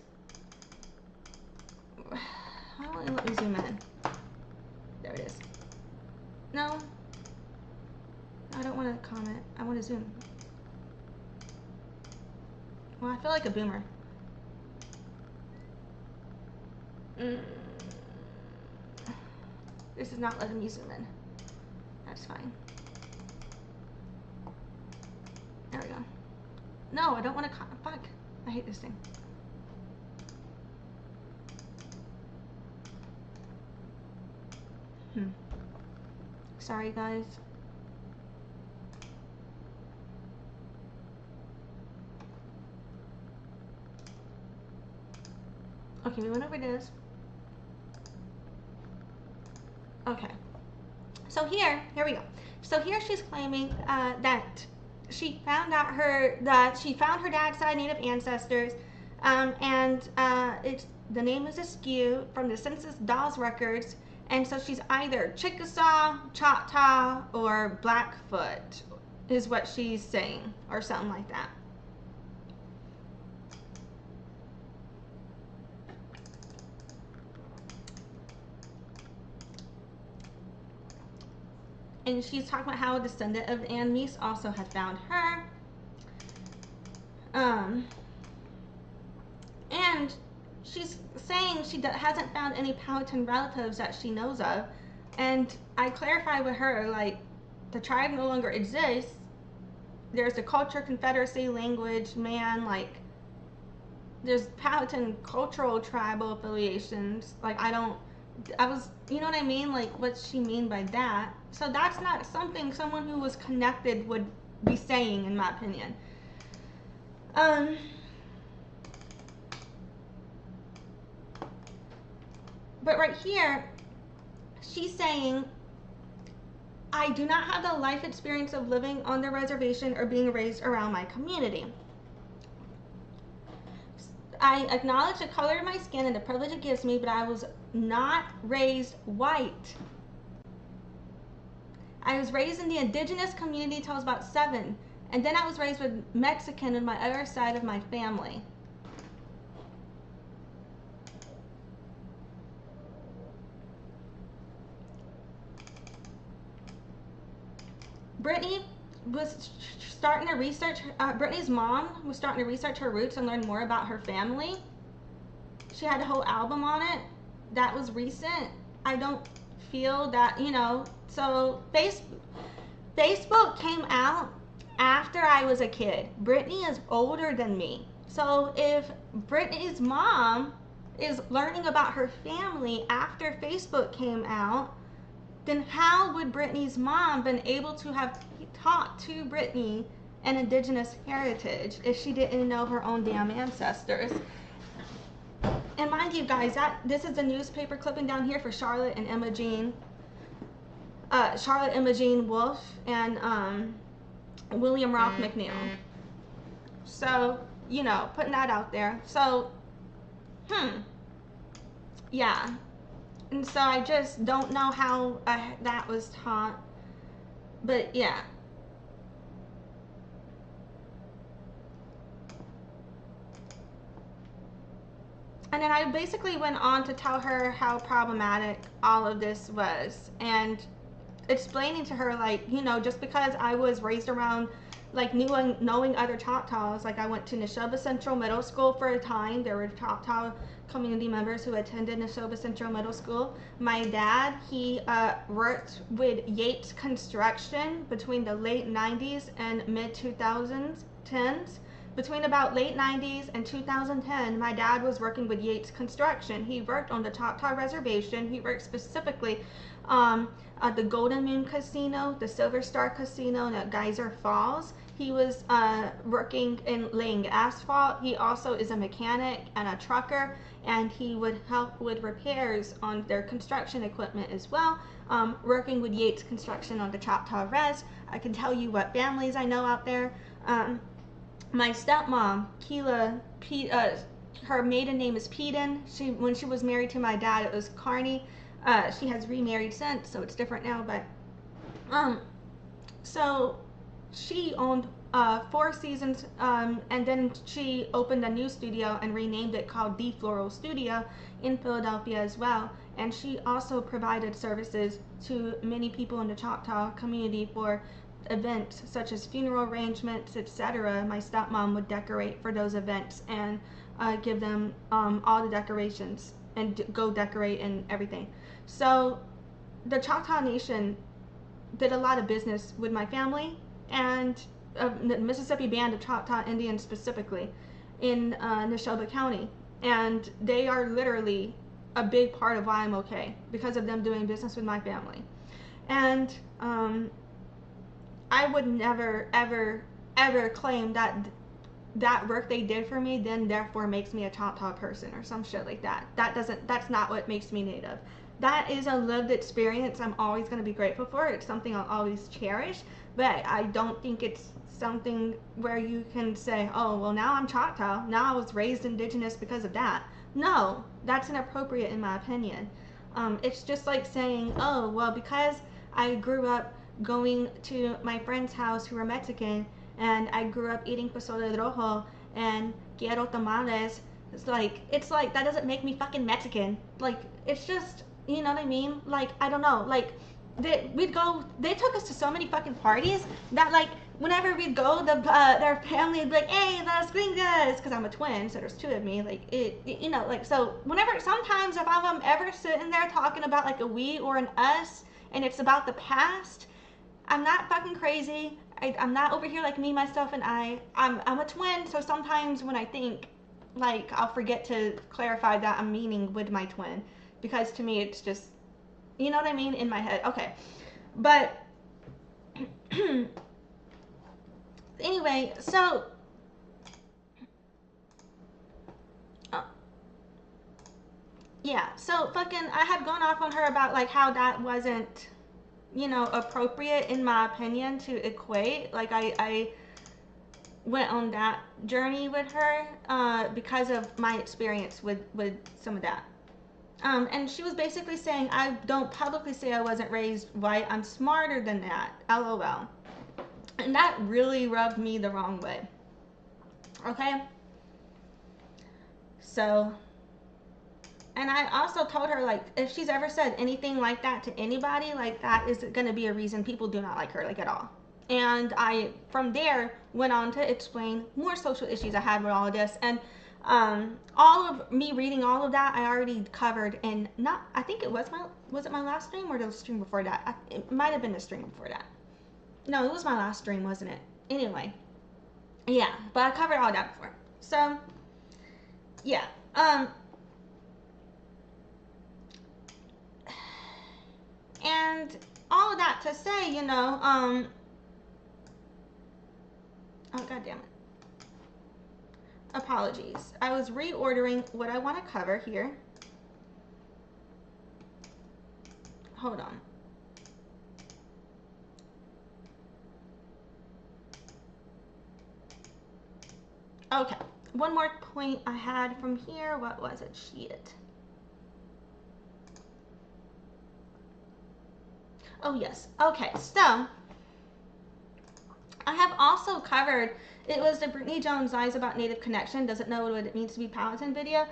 Why won't it let me zoom in? There it is. No, I don't want to comment. I want to zoom. Well, I feel like a boomer. This is not letting me zoom in. That's fine. There we go. No, I don't want to. Fuck. I hate this thing. Sorry, guys. Okay, we went over this. Okay. So here we go. So here she's claiming that she found out she found her dad's side Native ancestors, and it's, the name is askew from the Census Dawes records, and so she's either Chickasaw, Choctaw, or Blackfoot, is what she's saying, or something like that. And she's talking about how a descendant of Anne Meese also had found her. And she's saying she hasn't found any Powhatan relatives that she knows of. And I clarified with her, like, the tribe no longer exists. There's a culture, confederacy, language, man, like, there's Powhatan cultural tribal affiliations. Like, you know what I mean? Like, what's she mean by that? So that's not something someone who was connected would be saying, in my opinion. But right here, she's saying, I do not have the life experience of living on the reservation or being raised around my community. I acknowledge the color of my skin and the privilege it gives me, but I was not raised white. I was raised in the Indigenous community till I was about 7, and then I was raised with Mexican on my other side of my family. Brittany was starting to research, Brittany's mom was starting to research her roots and learn more about her family. She had a whole album on it. That was recent. I don't feel that, you know, so Facebook came out after I was a kid. Brittany is older than me. So if Brittany's mom is learning about her family after Facebook came out, then how would Brittany's mom been able to have taught to Brittany an Indigenous heritage if she didn't know her own damn ancestors? And mind you guys, this is a newspaper clipping down here for Charlotte and Emma Jean. Charlotte Emma Jean Wolfe and William Ralph McNeil. So, you know, putting that out there. So, yeah. And so I just don't know how that was taught. But yeah. And then I basically went on to tell her how problematic all of this was. And explaining to her, like, you know, just because I was raised around like knowing other Choctaws. Like I went to Neshoba Central Middle School for a time. There were Choctaw community members who attended Neshoba Central Middle School. My dad, he worked with Yates Construction between the late 90s and mid 2010s. Between about late 90s and 2010, my dad was working with Yates Construction. He worked on the Choctaw Reservation. He worked specifically at the Golden Moon Casino, the Silver Star Casino, and at Geyser Falls. He was working in laying asphalt. He also is a mechanic and a trucker, and he would help with repairs on their construction equipment as well, working with Yates Construction on the Choctaw Res. I can tell you what families I know out there. My stepmom, Keela, her maiden name is Peden. When she was married to my dad, it was Carney. She has remarried since, so it's different now. But so she owned 4 seasons, and then she opened a new studio and renamed it called The Floral Studio in Philadelphia as well. And she also provided services to many people in the Choctaw community for events such as funeral arrangements, etc. My stepmom would decorate for those events and give them all the decorations and go decorate and everything. So the Choctaw Nation did a lot of business with my family and the Mississippi Band of Choctaw Indians specifically in Neshoba County, and they are literally a big part of why I'm okay, because of them doing business with my family. And I would never ever claim that work they did for me then therefore makes me a Choctaw person or some shit like that. That's not what makes me Native. That is a lived experience I'm always going to be grateful for. It's something I'll always cherish, but I don't think it's something where you can say, oh, well, now I'm Choctaw. Now I was raised Indigenous because of that. No, that's inappropriate in my opinion. It's just like saying, oh, well, because I grew up going to my friend's house who were Mexican, and I grew up eating pozole rojo and quiero tamales. It's like that doesn't make me fucking Mexican. Like, it's just, you know what I mean? Like, I don't know. Like, they took us to so many fucking parties that, like, whenever we'd go, their family would be like, hey, las gringas, because I'm a twin, so there's 2 of me. Like, you know, like, so whenever, sometimes if I'm ever sitting there talking about, like, a we or an us, and it's about the past, I'm not fucking crazy. I'm not over here like me, myself, and I'm a twin, so sometimes when I think, like, I'll forget to clarify that I'm meaning with my twin, because to me it's just, you know what I mean, in my head. Okay, but anyway, so yeah, so fucking I had gone off on her about, like, how that wasn't, you know, appropriate in my opinion to equate. Like, I went on that journey with her because of my experience with some of that. And she was basically saying, I don't publicly say I wasn't raised white. I'm smarter than that. LOL. And that really rubbed me the wrong way. Okay? So, and I also told her, like, if she's ever said anything like that to anybody, like, that is going to be a reason people do not like her, like, at all. And I, from there, went on to explain more social issues I had with all of this. And all of me reading all of that, I already covered in, not, I think it was it my last stream or the stream before that? It might have been the stream before that. No, it was my last stream, wasn't it? Anyway. Yeah, but I covered all that before. So, yeah. And all of that to say, you know, oh, god damn it. Apologies. I was reordering what I want to cover here. Hold on. Okay. One more point I had from here. What was it? Shit. Oh, yes. Okay. So, I have also covered, it was the Brittany Jones Lies About Native Connection, doesn't know what it means to be Powhatan video.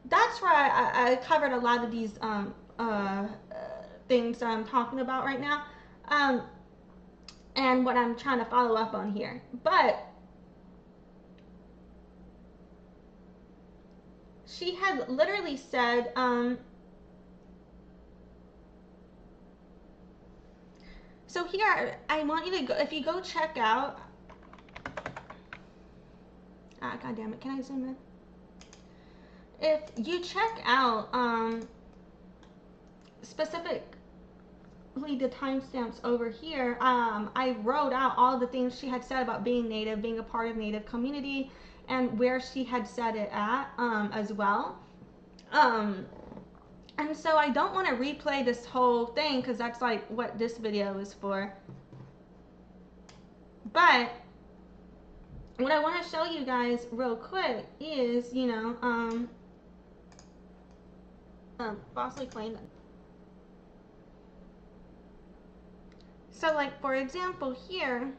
That's where I covered a lot of these things I'm talking about right now. and what I'm trying to follow up on here. But she had literally said, so here, I want you to go, if you go check out, God damn it, can I zoom in? If you check out, specifically the timestamps over here, I wrote out all the things she had said about being Native, being a part of Native community, and where she had said it at, as well. And so I don't want to replay this whole thing because that's like what this video is for. But what I want to show you guys real quick is, you know, falsely claimed. So like, for example, here,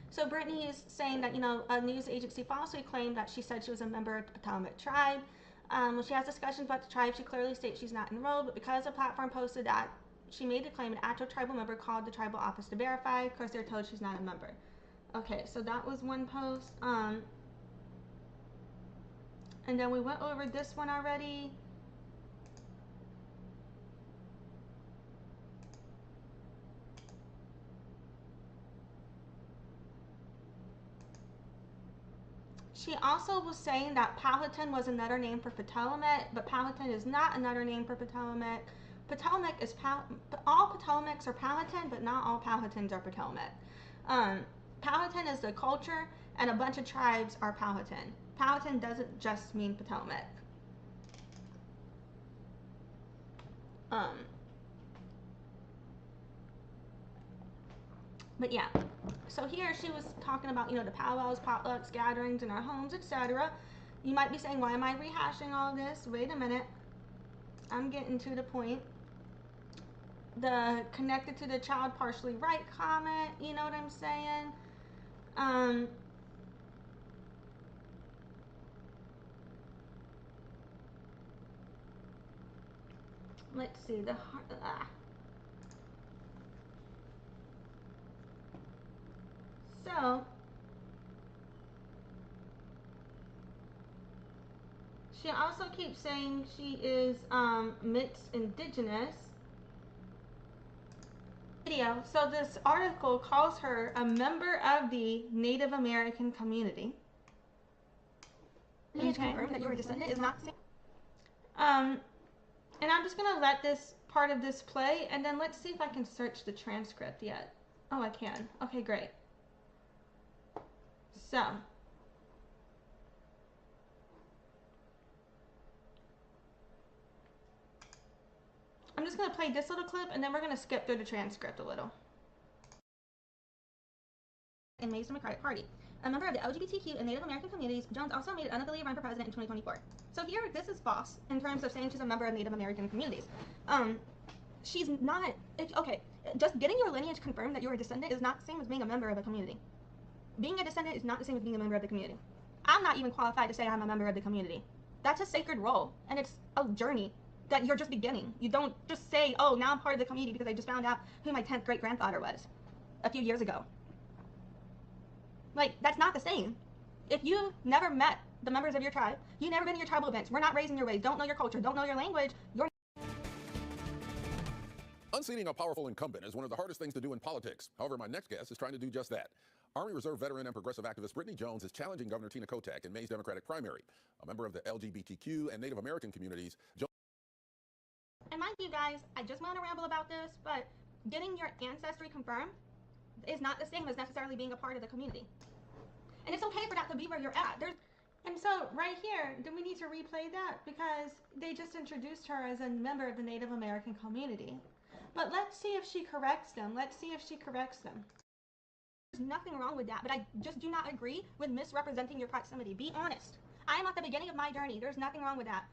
so Brittany is saying that, you know, a news agency falsely claimed that she said she was a member of the Potomac tribe. When she has discussions about the tribe, she clearly states she's not enrolled, but because the platform posted that she made the claim, an actual tribal member called the tribal office to verify. Of course, they're told she's not a member. Okay, so that was one post. And then we went over this one already. She also was saying that Powhatan was another name for Ptolemaic, but Powhatan is not another name for Ptolemaic. Ptolemaic is all Ptolemaics are Powhatan, but not all Powhatans are Ptolemaic. Powhatan is the culture, and a bunch of tribes are Powhatan. Powhatan doesn't just mean Ptolemaic. But yeah, so here she was talking about, you know, the powwows, potlucks, gatherings in our homes, etc. You might be saying, why am I rehashing all this? Wait a minute. I'm getting to the point. The connected to the child partially right comment, you know what I'm saying? Let's see, So she also keeps saying she is mixed Indigenous. Video. So this article calls her a member of the Native American community. Lineage confirmed that your descendant is not the same. And I'm just gonna let this part of this play, and then let's see if I can search the transcript yet. Oh, I can. Okay, great. So I'm just gonna play this little clip, and then we're gonna skip through the transcript a little. And Maze Democratic Party. A member of the LGBTQ and Native American communities, Jones also made an unaffiliated run for president in 2024. So here, this is false in terms of saying she's a member of Native American communities. She's not, okay, just getting your lineage confirmed that you're a descendant is not the same as being a member of a community. Being a descendant is not the same as being a member of the community. I'm not even qualified to say I'm a member of the community. That's a sacred role, and it's a journey that you're just beginning. You don't just say, oh, now I'm part of the community because I just found out who my 10th great-grandfather was a few years ago. Like, that's not the same. If you never met the members of your tribe, you've never been to your tribal events, we're not raised in your ways, don't know your culture, don't know your language, you're... Unseating a powerful incumbent is one of the hardest things to do in politics. However, my next guest is trying to do just that. Army Reserve veteran and progressive activist Brittany Jones is challenging Governor Tina Kotek in May's Democratic primary. A member of the LGBTQ and Native American communities, And mind you guys, I just want to ramble about this, but getting your ancestry confirmed is not the same as necessarily being a part of the community. And it's okay for that to be where you're at. And so right here, do we need to replay that? Because they just introduced her as a member of the Native American community. But let's see if she corrects them. Let's see if she corrects them. There's nothing wrong with that, but I just do not agree with misrepresenting your proximity. Be honest. I am at the beginning of my journey. There's nothing wrong with that.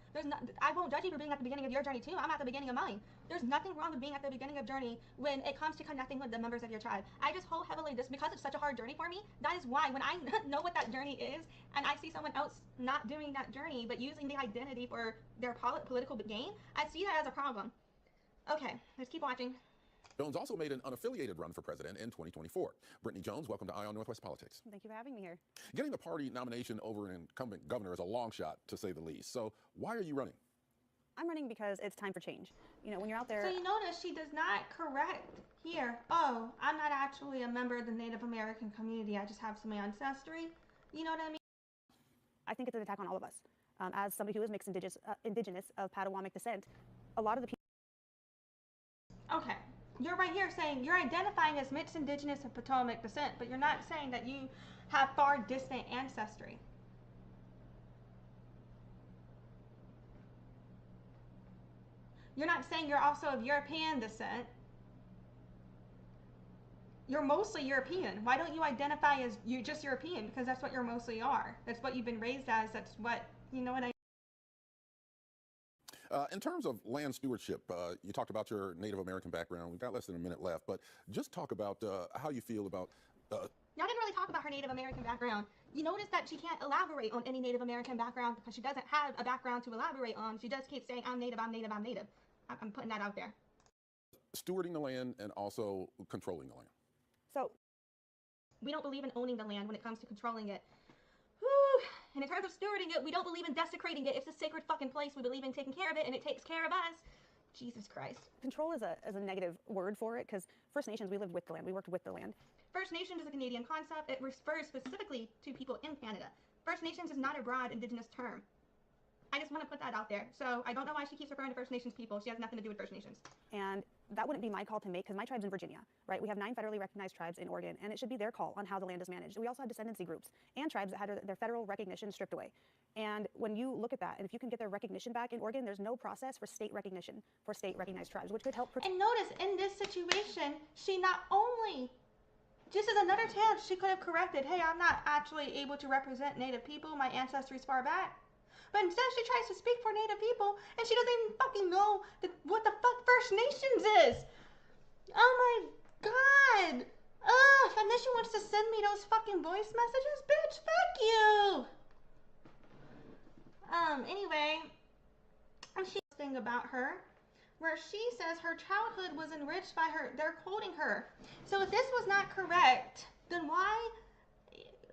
I won't judge you for being at the beginning of your journey too. I'm at the beginning of mine. There's nothing wrong with being at the beginning of journey when it comes to connecting with the members of your tribe. I just hold heavily this because it's such a hard journey for me. That is why when I know what that journey is and I see someone else not doing that journey but using the identity for their political gain, I see that as a problem. Okay, let's keep watching. Jones also made an unaffiliated run for president in 2024. Brittany Jones, welcome to Eye on Northwest Politics. Thank you for having me here. Getting the party nomination over an incumbent governor is a long shot, to say the least. So why are you running? I'm running because it's time for change. You know, when you're out there... So you notice she does not correct here. Oh, I'm not actually a member of the Native American community. I just have some ancestry. You know what I mean? I think it's an attack on all of us. As somebody who is mixed indigenous of Powhatanic descent, a lot of the people... Okay. You're right here saying you're identifying as mixed indigenous of Potomac descent, but you're not saying that you have far distant ancestry. You're not saying you're also of European descent. You're mostly European. Why don't you identify as you just European? Because that's what you mostly are. That's what you've been raised as. That's what, you know what I In terms of land stewardship, you talked about your Native American background. We've got less than a minute left, but just talk about how you feel about... Y'all didn't really talk about her Native American background. You notice that she can't elaborate on any Native American background because she doesn't have a background to elaborate on. She just keeps saying, I'm Native, I'm Native, I'm Native. I'm putting that out there. Stewarding the land and also controlling the land. So, we don't believe in owning the land when it comes to controlling it. Whew. And in terms of stewarding it, we don't believe in desecrating it. It's a sacred fucking place. We believe in taking care of it, and it takes care of us. Jesus Christ. control is a negative word for it, because First Nations, we lived with the land. We worked with the land. First Nations is a Canadian concept. It refers specifically to people in Canada. First Nations is not a broad Indigenous term. I just want to put that out there. So I don't know why she keeps referring to First Nations people. She has nothing to do with First Nations. And that wouldn't be my call to make, because my tribe's in Virginia, right? We have 9 federally recognized tribes in Oregon, and it should be their call on how the land is managed. We also have descendancy groups and tribes that had their federal recognition stripped away. And when you look at that, and if you can get their recognition back in Oregon, there's no process for state recognition for state recognized tribes, which could help. And notice, in this situation, she not only, just as another chance, she could have corrected, hey, I'm not actually able to represent Native people, my ancestry's far back. But instead she tries to speak for Native people, and she doesn't even fucking know what the fuck First Nations is. Oh my god. Ugh, and then she wants to send me those fucking voice messages. Bitch, fuck you. Anyway, she thing about her, where she says her childhood was enriched by her, they're quoting her. So if this was not correct, then why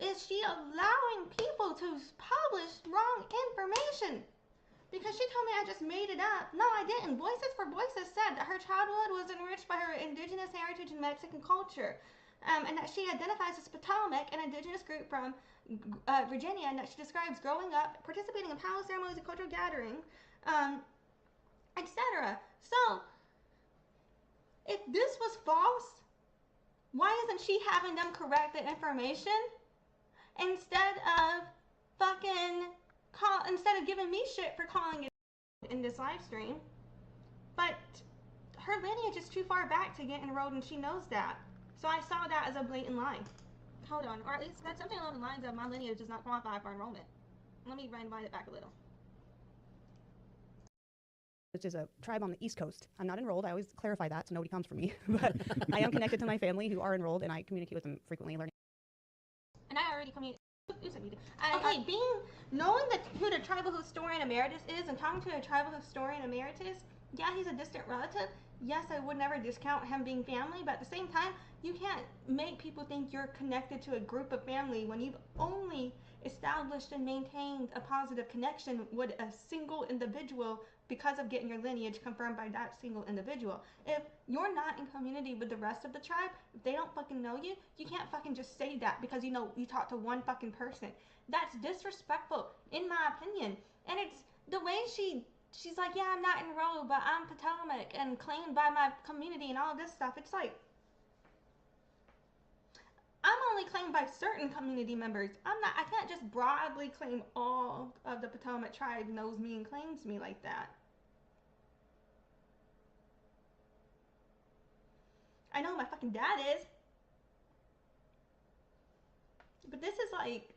is she allowing people to publish wrong information? Because she told me I just made it up. No, I didn't. Voices for Voices said that her childhood was enriched by her Indigenous heritage and Mexican culture, and that she identifies as Potomac, an Indigenous group from Virginia, and that she describes growing up, participating in palace ceremonies and cultural gatherings, etc. So, if this was false, why isn't she having them correct the information? Instead of instead of giving me shit for calling it in this live stream. But her lineage is too far back to get enrolled, and she knows that. So I saw that as a blatant lie. Hold on, or at least that's something along the lines of my lineage does not qualify for enrollment. Let me rewind it back a little. Which is a tribe on the East Coast. I'm not enrolled. I always clarify that so nobody comes for me. But I am connected to my family who are enrolled, and I communicate with them frequently, learning. And I already communicate. Okay, knowing who the tribal historian emeritus is and talking to a tribal historian emeritus, yeah, he's a distant relative. Yes, I would never discount him being family, but at the same time, you can't make people think you're connected to a group of family when you've only established and maintained a positive connection with a single individual because of getting your lineage confirmed by that single individual. If you're not in community with the rest of the tribe, if they don't fucking know you, you can't fucking just say that because you know you talk to one fucking person. That's disrespectful, in my opinion. And it's the way she's like, yeah, I'm not enrolled, but I'm Potomac and claimed by my community and all of this stuff. It's like, I'm only claimed by certain community members. I can't just broadly claim all of the Potomac tribe knows me and claims me like that. I know who my fucking dad is. But this is like,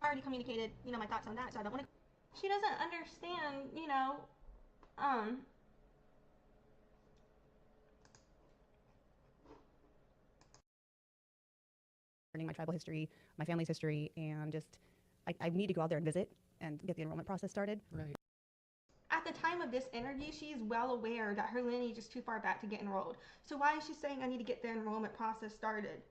I already communicated, my thoughts on that, so I don't want to. She doesn't understand, Um, learning my tribal history, my family's history, and just I need to go out there and visit and get the enrollment process started. Right. At the time of this interview, she is well aware that her lineage is too far back to get enrolled. So why is she saying I need to get the enrollment process started?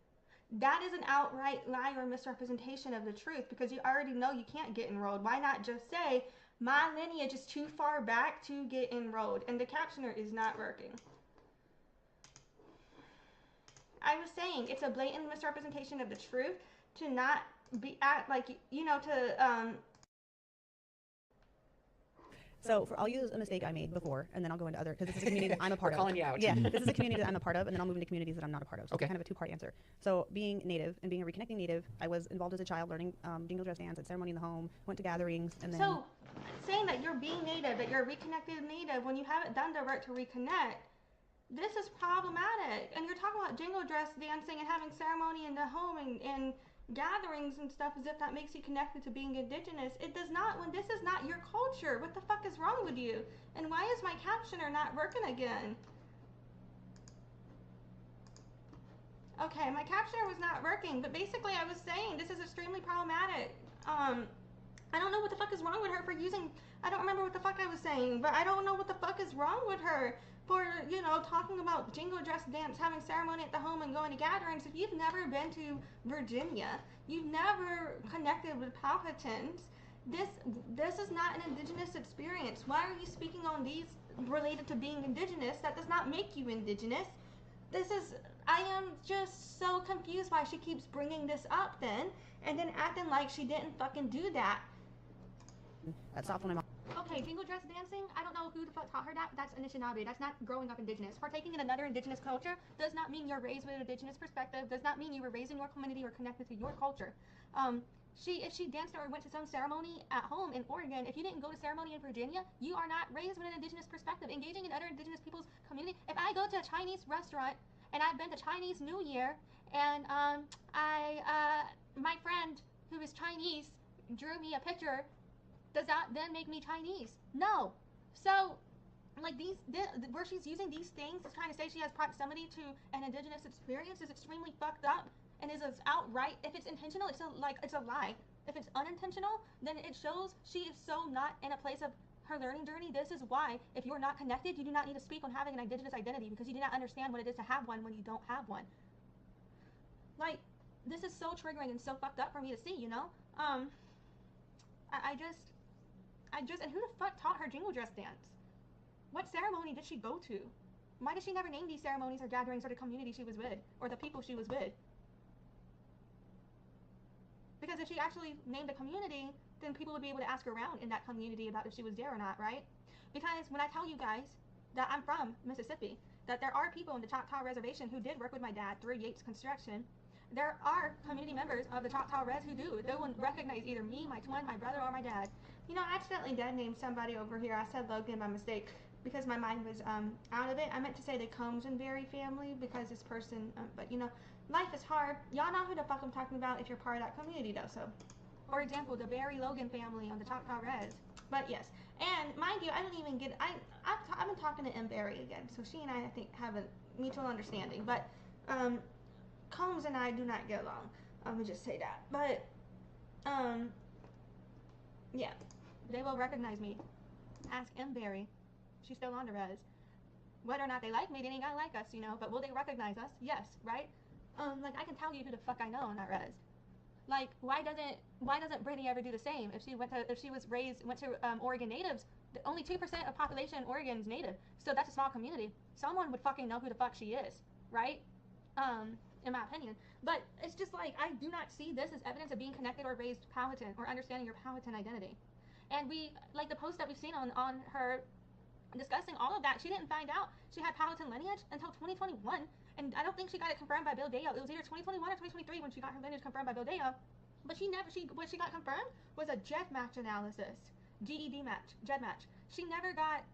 That is an outright lie or misrepresentation of the truth, because you already know you can't get enrolled. Why not just say my lineage is too far back to get enrolled? And the captioner is not working. I was saying it's a blatant misrepresentation of the truth to not be So I'll use a mistake I made before, and then I'll go into other, because this is a community that I'm a part We're of. calling you out. Yeah, this is a community that I'm a part of, and then I'll move into communities that I'm not a part of. So Okay. it's kind of a two-part answer. So being Native and being a reconnecting Native, I was involved as a child learning jingle dress dance and ceremony in the home, went to gatherings, and then... So saying that you're being Native, that you're a reconnected Native, when you haven't done the work to reconnect, this is problematic. And you're talking about jingle dress dancing and having ceremony in the home and gatherings and stuff as if that makes you connected to being Indigenous. It does not, when this is not your culture. What the fuck is wrong with you? And why is my captioner not working again? Okay, my captioner was not working, but basically I was saying this is extremely problematic. I don't know what the fuck is wrong with her for using, I don't remember what the fuck I was saying, but I don't know what the fuck is wrong with her for, you know, talking about jingle dress dance, having ceremony at the home and going to gatherings. If you've never been to Virginia, you've never connected with Powhatans, this is not an Indigenous experience. Why are you speaking on these related to being Indigenous? That does not make you Indigenous. I am just so confused why she keeps bringing this up then, and then acting like she didn't fucking do that. That stopped when I'm... Okay, jingle dress dancing, I don't know who the fuck taught her that. That's Anishinaabe. That's not growing up Indigenous. Partaking in another Indigenous culture does not mean you're raised with an Indigenous perspective, does not mean you were raised in your community or connected to your culture. If she danced or went to some ceremony at home in Oregon, if you didn't go to ceremony in Virginia, you are not raised with an Indigenous perspective. Engaging in other Indigenous people's community. If I go to a Chinese restaurant and I've been to Chinese New Year and my friend who is Chinese drew me a picture, does that then make me Chinese? No. So, like where she's using these things to trying to say she has proximity to an Indigenous experience is extremely fucked up and is outright. If it's intentional, it's a lie. If it's unintentional, then it shows she is so not in a place of her learning journey. This is why, if you're not connected, you do not need to speak on having an Indigenous identity, because you do not understand what it is to have one when you don't have one. Like, this is so triggering and so fucked up for me to see, you know? I just, and who the fuck taught her jingle dress dance? What ceremony did she go to? Why did she never name these ceremonies or gatherings or the community she was with, or the people she was with? Because if she actually named a community, then people would be able to ask around in that community about if she was there or not, right? Because when I tell you guys that I'm from Mississippi, that there are people in the Choctaw Reservation who did work with my dad through Yates Construction, there are community members of the Choctaw Res who do. They will recognize either me, my twin, my brother, or my dad. You know, I accidentally dead named somebody over here. I said Logan by mistake because my mind was out of it. I meant to say the Combs and Berry family because this person, but you know, life is hard. Y'all know who the fuck I'm talking about if you're part of that community though. So, for example, the Berry Logan family on the Choctaw Res. But yes, and mind you, I don't even get, I've been talking to M. Berry again, so she and I think have a mutual understanding, but Combs and I do not get along. Let me just say that. But yeah, they will recognize me. Ask M. Berry. She's still on the res. Whether or not they like me, they ain't gonna like us, you know. But will they recognize us? Yes, right? Like I can tell you who the fuck I know on that res. Like why doesn't Brittany ever do the same? If she went to Oregon natives, only 2% of population in Oregon is native. So that's a small community. Someone would fucking know who the fuck she is, right? In my opinion. But it's just like, I do not see this as evidence of being connected or raised Powhatan or understanding your Powhatan identity. And we, like the post that we've seen on her discussing all of that, she didn't find out she had Powhatan lineage until 2021. And I don't think she got it confirmed by Bill Dale. It was either 2021 or 2023 when she got her lineage confirmed by Bill Dale. But what she got confirmed was a GED match analysis. GED match, GED match. She never got,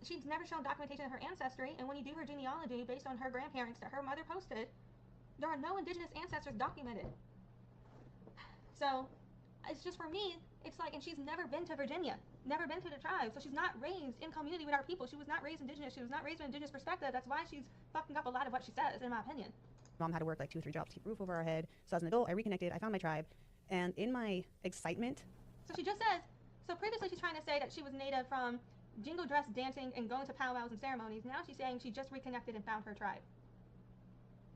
she's never shown documentation of her ancestry, and when you do her genealogy based on her grandparents that her mother posted, there are no Indigenous ancestors documented. So, it's just for me, it's like, and she's never been to Virginia. never been to the tribe. So she's not raised in community with our people. She was not raised Indigenous. She was not raised with Indigenous perspective. That's why she's fucking up a lot of what she says, in my opinion. Mom had to work like 2 or 3 jobs to keep a roof over our head. So as an adult, I reconnected. I found my tribe. And in my excitement. So she just says, so previously she's trying to say that she was native from jingle dress dancing and going to powwows and ceremonies. Now she's saying she just reconnected and found her tribe.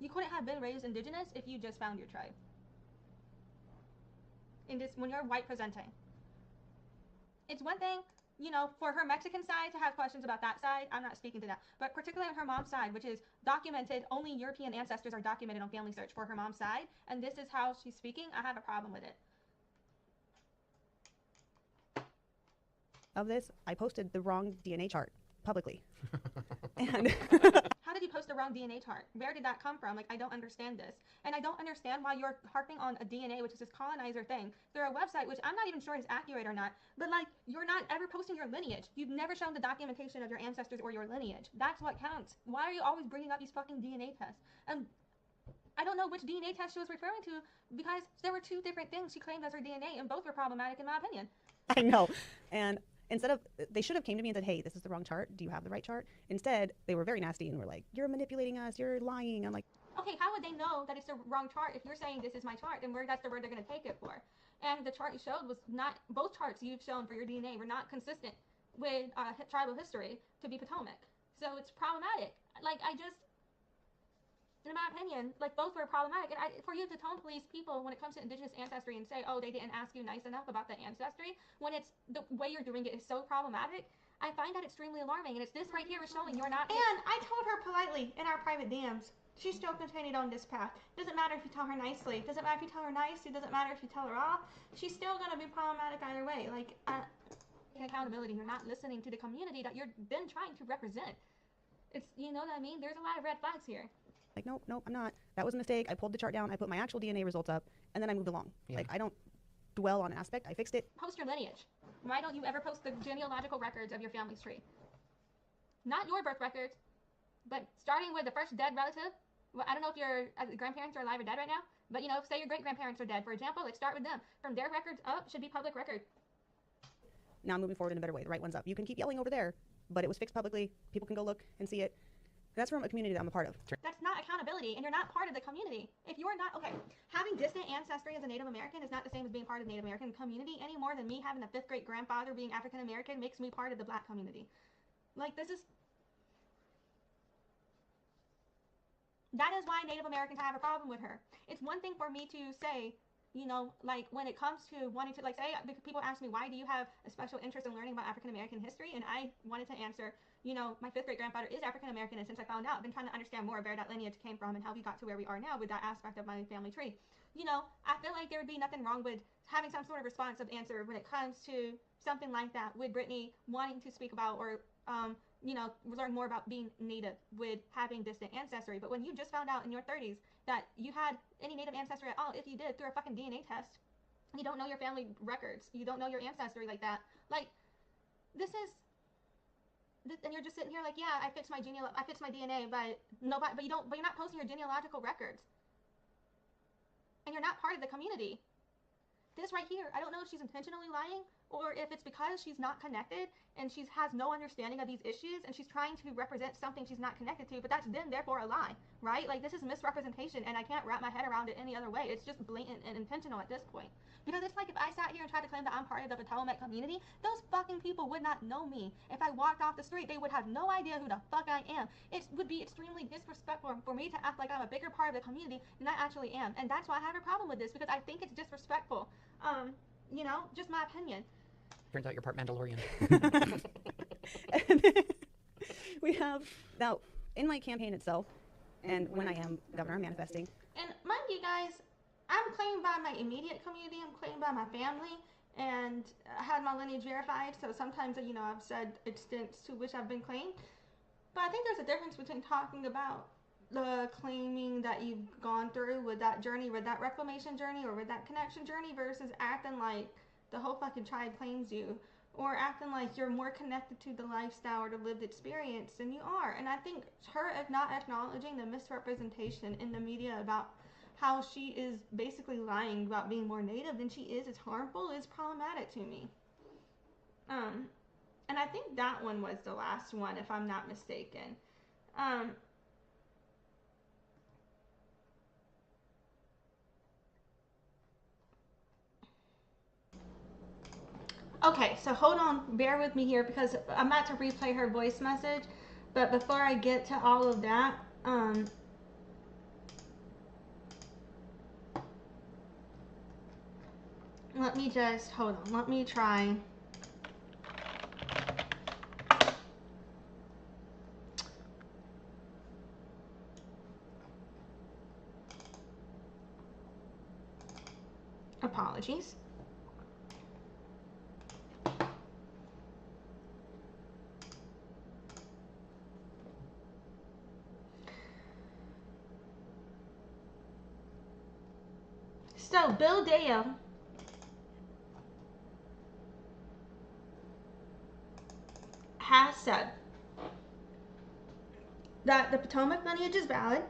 You couldn't have been raised Indigenous if you just found your tribe. In this, when you're white presenting. It's one thing, you know, for her Mexican side to have questions about that side. I'm not speaking to that. But particularly on her mom's side, which is documented, only European ancestors are documented on Family Search for her mom's side. And this is how she's speaking. I have a problem with it. Of this, I posted the wrong DNA chart publicly. And how did you post the wrong DNA chart? Where did that come from? Like, I don't understand this. And I don't understand why you're harping on a DNA, which is this colonizer thing, through a website, which I'm not even sure is accurate or not. But, like, you're not ever posting your lineage. You've never shown the documentation of your ancestors or your lineage. That's what counts. Why are you always bringing up these fucking DNA tests? And I don't know which DNA test she was referring to, because there were 2 different things she claimed as her DNA, and both were problematic in my opinion. I know. And instead of, they should have came to me and said, hey, this is the wrong chart. Do you have the right chart? Instead, they were very nasty and were like, you're manipulating us. You're lying. I'm like, okay, how would they know that it's the wrong chart if you're saying this is my chart and that's the word they're going to take it for? And the chart you showed was not, both charts you've shown for your DNA were not consistent with tribal history to be Potomac. So it's problematic. Like, in my opinion, like, both were problematic. And for you to tone police people when it comes to Indigenous ancestry and say, oh, they didn't ask you nice enough about the ancestry, when it's the way you're doing it is so problematic, I find that extremely alarming. And it's this right here is showing you're not. And I told her politely in our private DMs, she's still continued on this path. Doesn't matter if you tell her nicely. Doesn't matter if you tell her nice. It doesn't matter if you tell her off. She's still going to be problematic either way. Like, accountability. You're not listening to the community that you've been trying to represent. It's, you know what I mean? There's a lot of red flags here. Like, nope, I'm not. That was a mistake. I pulled the chart down. I put my actual DNA results up, and then I moved along. Yeah. Like, I don't dwell on an aspect. I fixed it. Post your lineage. Why don't you ever post the genealogical records of your family's tree? Not your birth records, but starting with the first dead relative. Well, I don't know if your grandparents are alive or dead right now, but, you know, say your great-grandparents are dead, for example, like, start with them. From their records up should be public record. Now I'm moving forward in a better way. The right one's up. You can keep yelling over there, but it was fixed publicly. People can go look and see it. That's from a community that I'm a part of. That's not accountability, and you're not part of the community. If you're not, okay, having distant ancestry as a Native American is not the same as being part of the Native American community any more than me having a 5th great grandfather being African American makes me part of the Black community. Like, that is why Native Americans have a problem with her. It's one thing for me to say, you know, like, when it comes to wanting to, like, say, people ask me, why do you have a special interest in learning about African American history? And I wanted to answer, you know, my 5th great grandfather is African American, and since I found out, I've been trying to understand more where that lineage came from and how we got to where we are now with that aspect of my family tree. You know, I feel like there would be nothing wrong with having some sort of responsive answer when it comes to something like that, with Brittany wanting to speak about or, you know, learn more about being Native with having distant ancestry. But when you just found out in your 30s that you had any Native ancestry at all, if you did, through a fucking DNA test, you don't know your family records, you don't know your ancestry like that, like, and you're just sitting here like, yeah, I fixed my DNA, but nobody, but you're not posting your genealogical records, and you're not part of the community. This right here, I don't know if she's intentionally lying or if it's because she's not connected and she has no understanding of these issues and she's trying to represent something she's not connected to, but that's then therefore a lie, right? Like, this is misrepresentation, and I can't wrap my head around it any other way. It's just blatant and intentional at this point. Because it's like, if I sat here and tried to claim that I'm part of the Potomac community, those fucking people would not know me. If I walked off the street, they would have no idea who the fuck I am. It would be extremely disrespectful for me to act like I'm a bigger part of the community than I actually am. And that's why I have a problem with this, because I think it's disrespectful. You know, just my opinion. Turns out you're part Mandalorian. We have, now, in my campaign itself, and when I am governor, I'm manifesting. And mind you guys, I'm claimed by my immediate community, I'm claimed by my family, and I had my lineage verified, so sometimes, you know, I've said extents to which I've been claimed. But I think there's a difference between talking about the claiming that you've gone through with that journey, with that reclamation journey, or with that connection journey, versus acting like the whole fucking tribe claims you, or acting like you're more connected to the lifestyle or the lived experience than you are. And I think her not acknowledging the misrepresentation in the media about how she is basically lying about being more Native than she is harmful, is problematic to me. And I think that one was the last one, if I'm not mistaken. Okay, so hold on, bear with me here because I'm about to replay her voice message. But before I get to all of that, let me just, hold on, let me try. Apologies. So, Bill Dale has said that the Potomac lineage is valid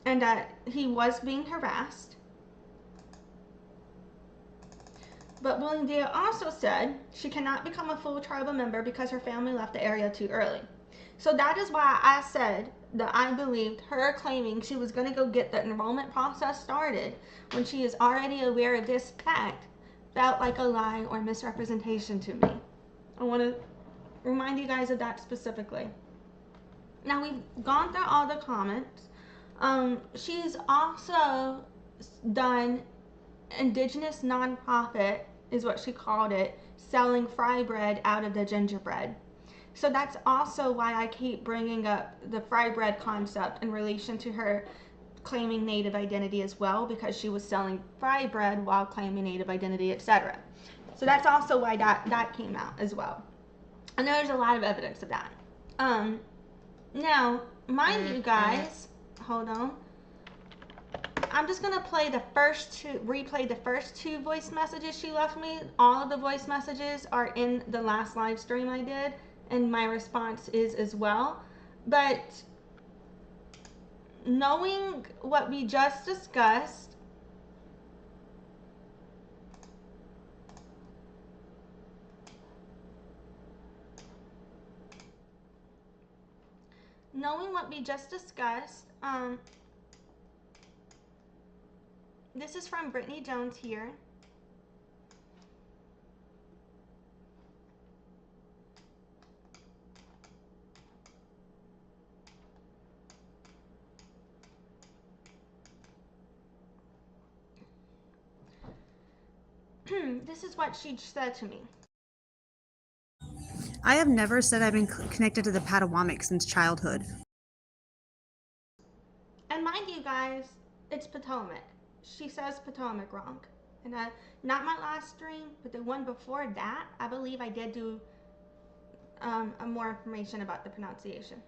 and that he was being harassed. But William Dale also said she cannot become a full tribal member because her family left the area too early. So that is why I said that I believed her claiming she was going to go get the enrollment process started when she is already aware of this fact felt like a lie or misrepresentation to me. I want to remind you guys of that specifically. Now we've gone through all the comments. She's also done Indigenous nonprofit, is what she called it, selling fry bread out of the gingerbread. So that's also why I keep bringing up the fry bread concept in relation to her claiming Native identity as well, because she was selling fry bread while claiming Native identity, etc. So that's also why that came out as well. And there's a lot of evidence of that. Now, mind you guys, hold on. I'm just gonna replay the first two voice messages she left me. All of the voice messages are in the last live stream I did, and my response is as well. But knowing what we just discussed, this is from Brittany Jones here. This is what she said to me. I have never said I've been connected to the Powhatans since childhood. And mind you guys, it's Potomac. She says Potomac wrong. And not my last stream, but the one before that, I believe I did do more information about the pronunciation.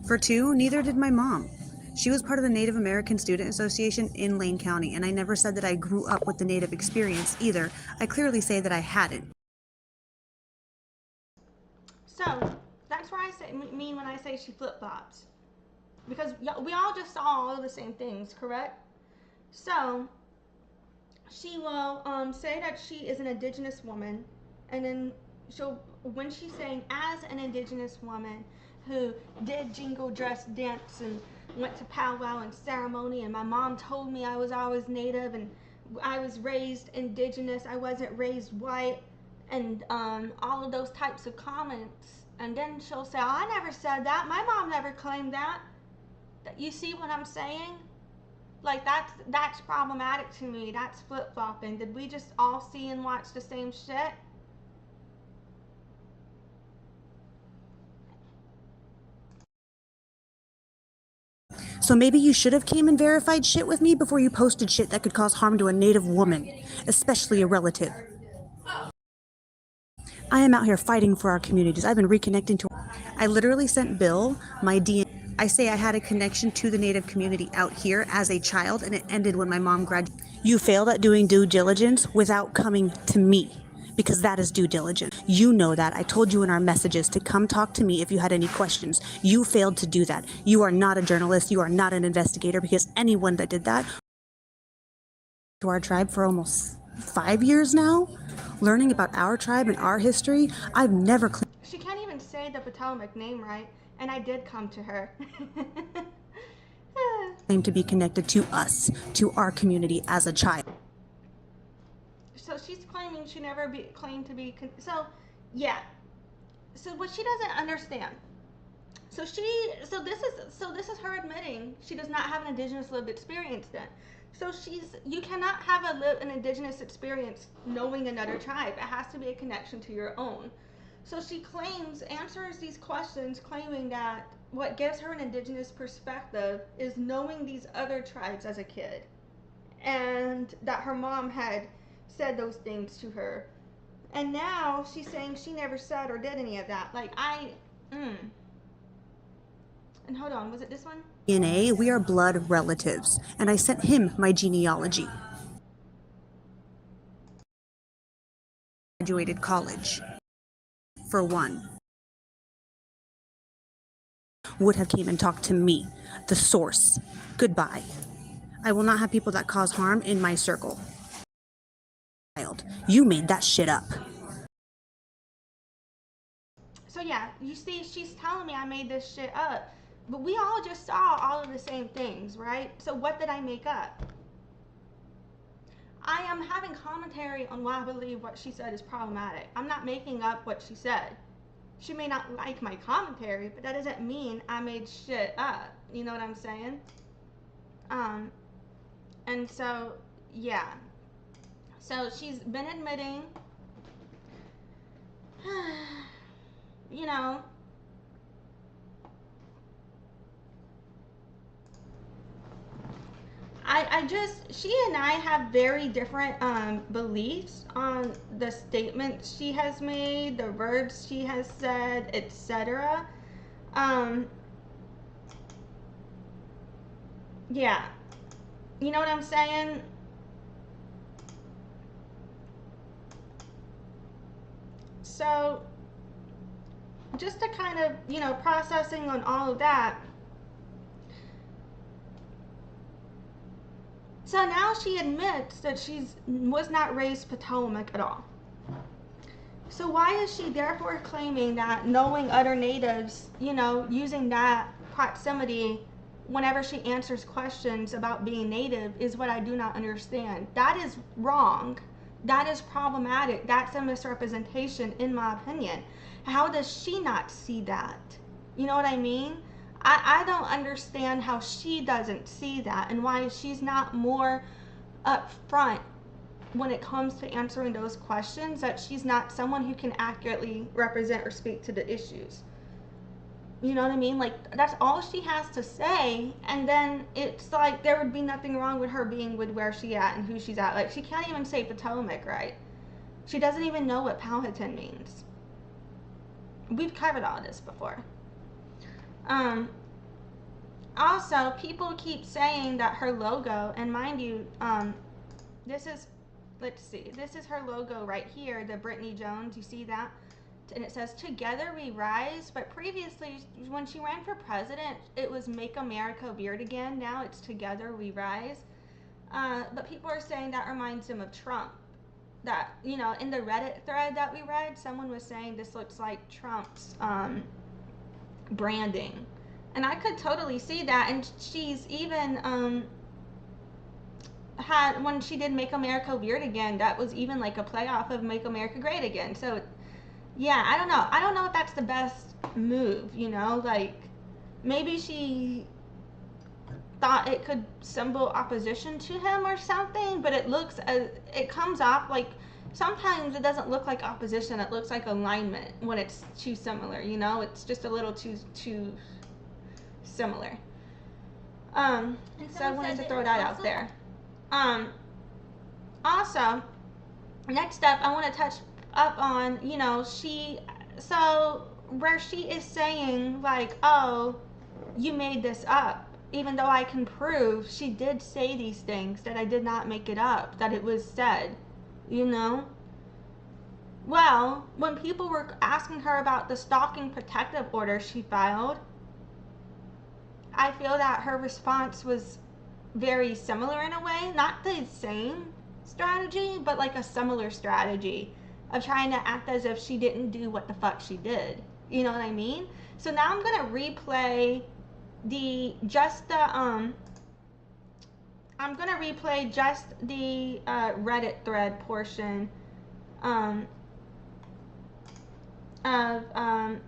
For two, neither did my mom. She was part of the Native American Student Association in Lane County, and I never said that I grew up with the Native experience either. I clearly say that I hadn't. So, that's where I mean when I say she flip-flops. Because we all just saw all of the same things, correct? So, she will say that she is an Indigenous woman, and then when she's saying as an Indigenous woman who did jingle dress dance and went to powwow and ceremony, and my mom told me I was always Native and I was raised Indigenous, I wasn't raised white, and all of those types of comments. And then she'll say, oh, I never said that, my mom never claimed that. You see what I'm saying? Like, that's problematic to me. That's flip-flopping. Did we just all see and watch the same shit? So maybe you should have came and verified shit with me before you posted shit that could cause harm to a Native woman, especially a relative. I am out here fighting for our communities. I've been reconnecting to... I literally sent Bill my DNA. I say I had a connection to the Native community out here as a child, and it ended when my mom graduated. You failed at doing due diligence without coming to me, because that is due diligence. You know that. I told you in our messages to come talk to me if you had any questions. You failed to do that. You are not a journalist. You are not an investigator, because anyone that did that to our tribe for almost 5 years now, learning about our tribe and our history. I've never She can't even say the Potomac name right, and I did come to her. claimed to be connected to us, to our community as a child. So she's claiming she never claimed to be. So, yeah. So what she doesn't understand. So this is her admitting she does not have an Indigenous lived experience then. So you cannot have an Indigenous experience knowing another tribe. It has to be a connection to your own. So she answers these questions claiming that what gives her an Indigenous perspective is knowing these other tribes as a kid. And that her mom had said those things to her. And now she's saying she never said or did any of that. Like, And hold on, was it this one? DNA, we are blood relatives, and I sent him my genealogy. Graduated college. For one. Would have came and talked to me, the source. Goodbye. I will not have people that cause harm in my circle. You made that shit up. So yeah, you see, she's telling me I made this shit up. But we all just saw all of the same things, right? So what did I make up? I am having commentary on why I believe what she said is problematic. I'm not making up what she said. She may not like my commentary, but that doesn't mean I made shit up. You know what I'm saying? And so, yeah. So she's been admitting, you know, she and I have very different beliefs on the statements she has made, the words she has said, etc. Yeah. You know what I'm saying? So, just to kind of, you know, processing on all of that. So now she admits that she was not raised Potomac at all. So why is she therefore claiming that knowing other natives, you know, using that proximity whenever she answers questions about being native is what I do not understand? That is wrong. That is problematic. That's a misrepresentation in my opinion. How does she not see that? You know what I mean? I don't understand how she doesn't see that and why she's not more upfront when it comes to answering those questions, that she's not someone who can accurately represent or speak to the issues. You know what I mean? Like, that's all she has to say, and then it's like there would be nothing wrong with her being with where she at and who she's at. Like, she can't even say Potomac right. She doesn't even know what Powhatan means. We've covered all this before. Also, people keep saying that her logo, and mind you, this is, let's see, this is her logo right here, the Brittany Jones, you see that? And it says, "Together we rise," but previously, when she ran for president, it was "Make America Weird Again." Now it's "Together we rise." But people are saying that reminds them of Trump. That, you know, in the Reddit thread that we read, someone was saying this looks like Trump's branding. And I could totally see that. And she's even had, when she did "Make America Weird Again," that was even like a play off of "Make America Great Again." So, yeah, I don't know. I don't know if that's the best move, you know? Like, maybe she thought it could symbol opposition to him or something, but it comes off like, sometimes it doesn't look like opposition, it looks like alignment when it's too similar, you know? It's just a little too similar. So I wanted to throw that out there. Also, next up, I want to touch up on, you know, where she is saying, like, oh, you made this up, even though I can prove she did say these things, that I did not make it up, that it was said, you know? Well, when people were asking her about the stalking protective order she filed, I feel that her response was very similar in a way, not the same, strategy, but like a similar strategy of trying to act as if she didn't do what the fuck she did. You know what I mean? So now I'm gonna replay I'm gonna replay just the Reddit thread portion um, of um,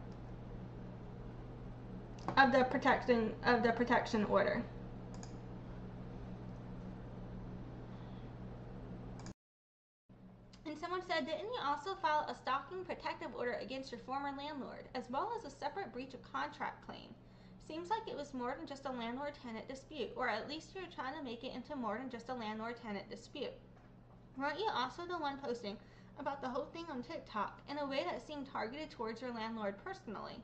of the protection order. And someone said, didn't you also file a stalking protective order against your former landlord, as well as a separate breach of contract claim? Seems like it was more than just a landlord-tenant dispute, or at least you're trying to make it into more than just a landlord-tenant dispute. Weren't you also the one posting about the whole thing on TikTok in a way that seemed targeted towards your landlord personally?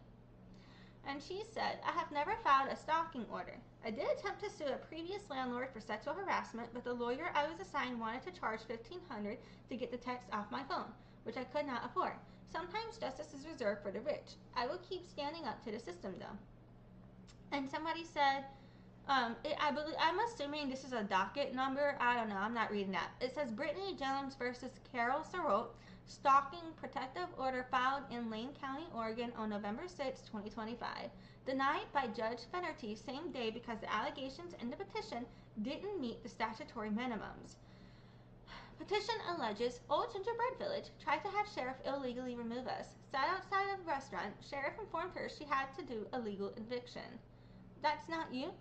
And she said, I have never filed a stalking order. I did attempt to sue a previous landlord for sexual harassment, but the lawyer I was assigned wanted to charge $1,500 to get the text off my phone, which I could not afford. Sometimes justice is reserved for the rich. I will keep standing up to the system, though. And somebody said, I'm assuming this is a docket number. I don't know. I'm not reading that. It says Brittany Jones versus Carol Sarot, stalking protective order filed in Lane County, Oregon on November 6, 2025. Denied by Judge Fennerty same day because the allegations in the petition didn't meet the statutory minimums. Petition alleges Old Gingerbread Village tried to have sheriff illegally remove us. Sat outside of the restaurant. Sheriff informed her she had to do a legal eviction. That's not you?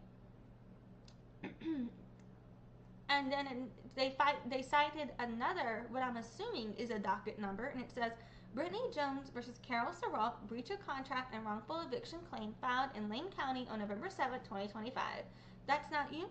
And then they cited another, what I'm assuming is a docket number, and it says Brittany Jones versus Carol Sarot, breach of contract and wrongful eviction claim filed in Lane County on November 7, 2025. That's not you?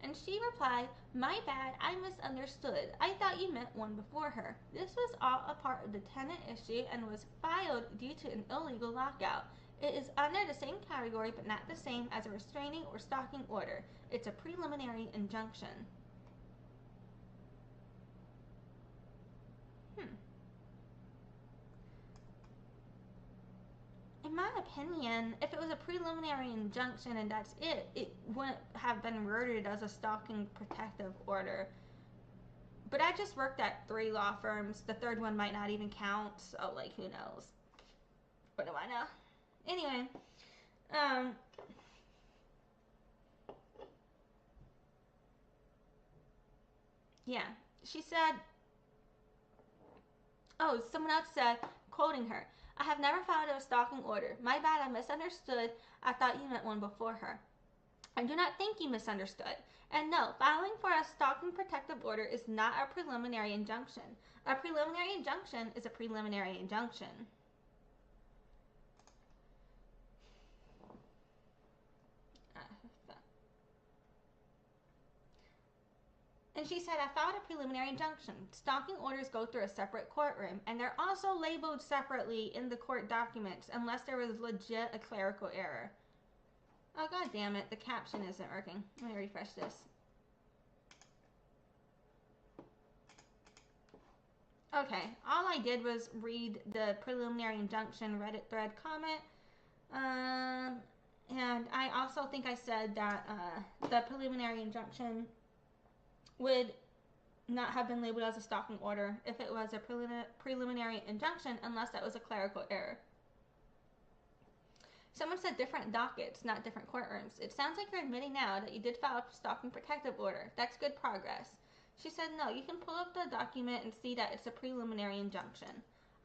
And she replied, my bad, I misunderstood. I thought you meant one before her. This was all a part of the tenant issue and was filed due to an illegal lockout. It is under the same category but not the same as a restraining or stalking order. It's a preliminary injunction. In my opinion, if it was a preliminary injunction and that's it, it wouldn't have been worded as a stalking protective order. But I just worked at 3 law firms. The third one might not even count, so like who knows? What do I know? Anyway, yeah, she said, oh, someone else said, quoting her, I have never filed a stalking order. My bad, I misunderstood. I thought you meant one before her. I do not think you misunderstood. And no, filing for a stalking protective order is not a preliminary injunction. A preliminary injunction is a preliminary injunction. And she said, I filed a preliminary injunction. Stalking orders go through a separate courtroom, and they're also labeled separately in the court documents, unless there was legit a clerical error. Oh, god damn it, the caption isn't working. Let me refresh this. Okay, all I did was read the preliminary injunction Reddit thread comment. And I also think I said that the preliminary injunction would not have been labeled as a stalking order if it was a preliminary injunction, unless that was a clerical error. Someone said different dockets, not different courtrooms. It sounds like you're admitting now that you did file a stalking protective order. That's good progress. She said, no, you can pull up the document and see that it's a preliminary injunction.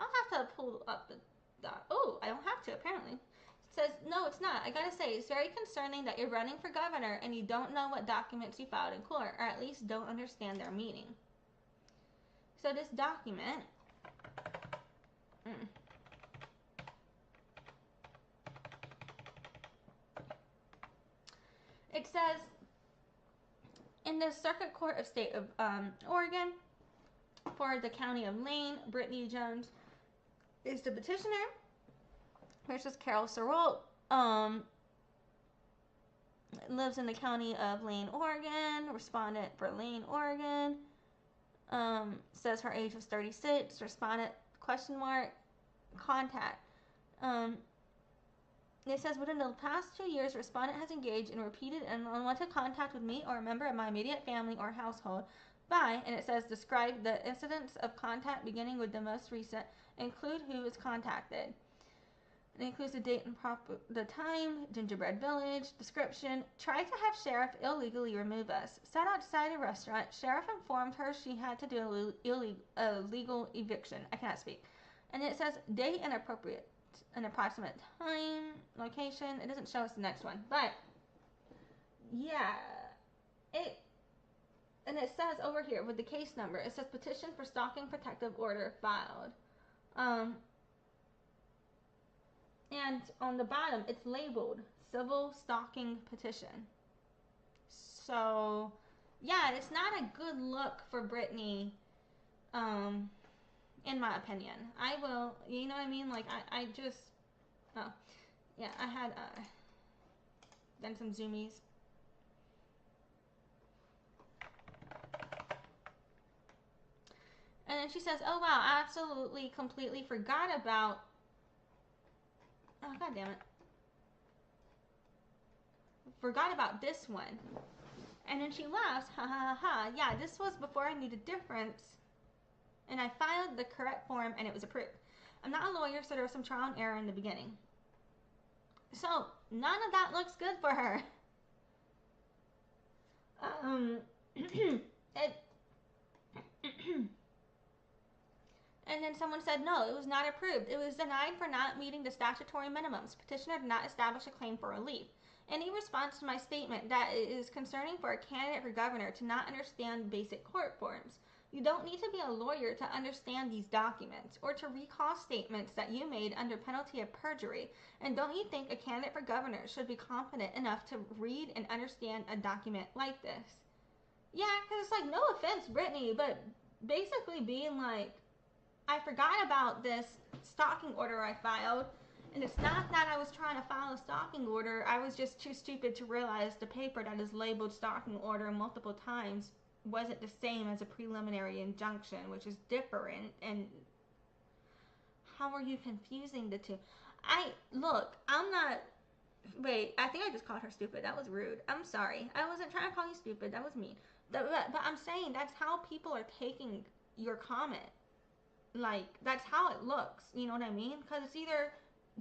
I'll have to pull up the oh, I don't have to, apparently. It says, no, it's not. I gotta say, it's very concerning that you're running for governor and you don't know what documents you filed in court, or at least don't understand their meaning. So this document, it says, in the Circuit Court of State of Oregon, for the County of Lane, Brittany Jones is the petitioner versus Carol Sarot, lives in the County of Lane, Oregon, respondent for Lane, Oregon, says her age was 36, respondent, question mark, contact. It says, within the past 2 years, respondent has engaged in repeated and unwanted contact with me or a member of my immediate family or household by, and it says describe the incidents of contact beginning with the most recent, include who was contacted. It includes the date and the time, gingerbread village, description. Tried to have sheriff illegally remove us. Sat outside a restaurant. Sheriff informed her she had to do a legal eviction. I cannot speak. And it says date and an approximate time, location. It doesn't show us the next one, but yeah, and it says over here with the case number. It says petition for stalking protective order filed. And on the bottom, it's labeled civil stalking petition. So, yeah, it's not a good look for Brittany, in my opinion. I will, you know what I mean? Like, I just, oh, yeah, I had done some zoomies. And then she says, oh, wow, I absolutely, completely forgot about, oh, god damn it. Forgot about this one. And then she laughs, ha ha ha. Yeah, this was before I knew the difference. And I filed the correct form and it was approved. I'm not a lawyer, so there was some trial and error in the beginning. So, none of that looks good for her. And then someone said, no, it was not approved. It was denied for not meeting the statutory minimums. Petitioner did not establish a claim for relief. Any response to my statement that it is concerning for a candidate for governor to not understand basic court forms. You don't need to be a lawyer to understand these documents or to recall statements that you made under penalty of perjury. And don't you think a candidate for governor should be competent enough to read and understand a document like this? Yeah, because it's like, no offense, Brittany, but basically being like, I forgot about this stalking order I filed, and it's not that I was trying to file a stalking order. I was just too stupid to realize the paper that is labeled stalking order multiple times wasn't the same as a preliminary injunction, which is different. And how are you confusing the two? Wait, I think I just called her stupid. That was rude. I'm sorry. I wasn't trying to call you stupid. That was mean. But I'm saying that's how people are taking your comment. Like, that's how it looks. You know what I mean? Because it's either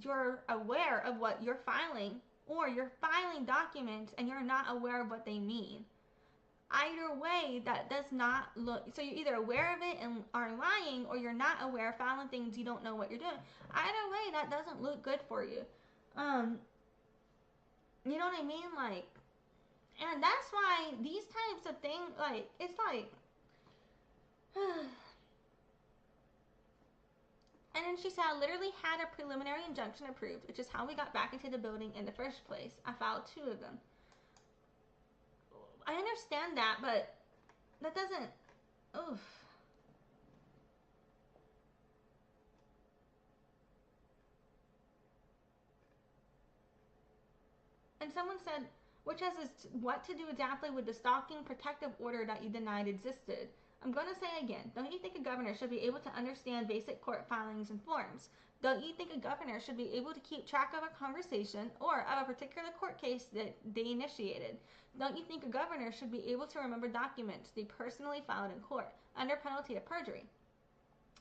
you're aware of what you're filing, or you're filing documents and you're not aware of what they mean. Either way, that does not look, so you're either aware of it and are lying, or you're not aware, filing things you don't know what you're doing. Either way, that doesn't look good for you. You know what I mean? Like, and that's why these types of things, like, it's like, and then she said, I literally had a preliminary injunction approved, which is how we got back into the building in the first place. I filed 2 of them. I understand that, but that doesn't, oof. And someone said, which has what to do exactly with the stalking protective order that you denied existed. I'm going to say again, don't you think a governor should be able to understand basic court filings and forms? Don't you think a governor should be able to keep track of a conversation or of a particular court case that they initiated? Don't you think a governor should be able to remember documents they personally filed in court under penalty of perjury?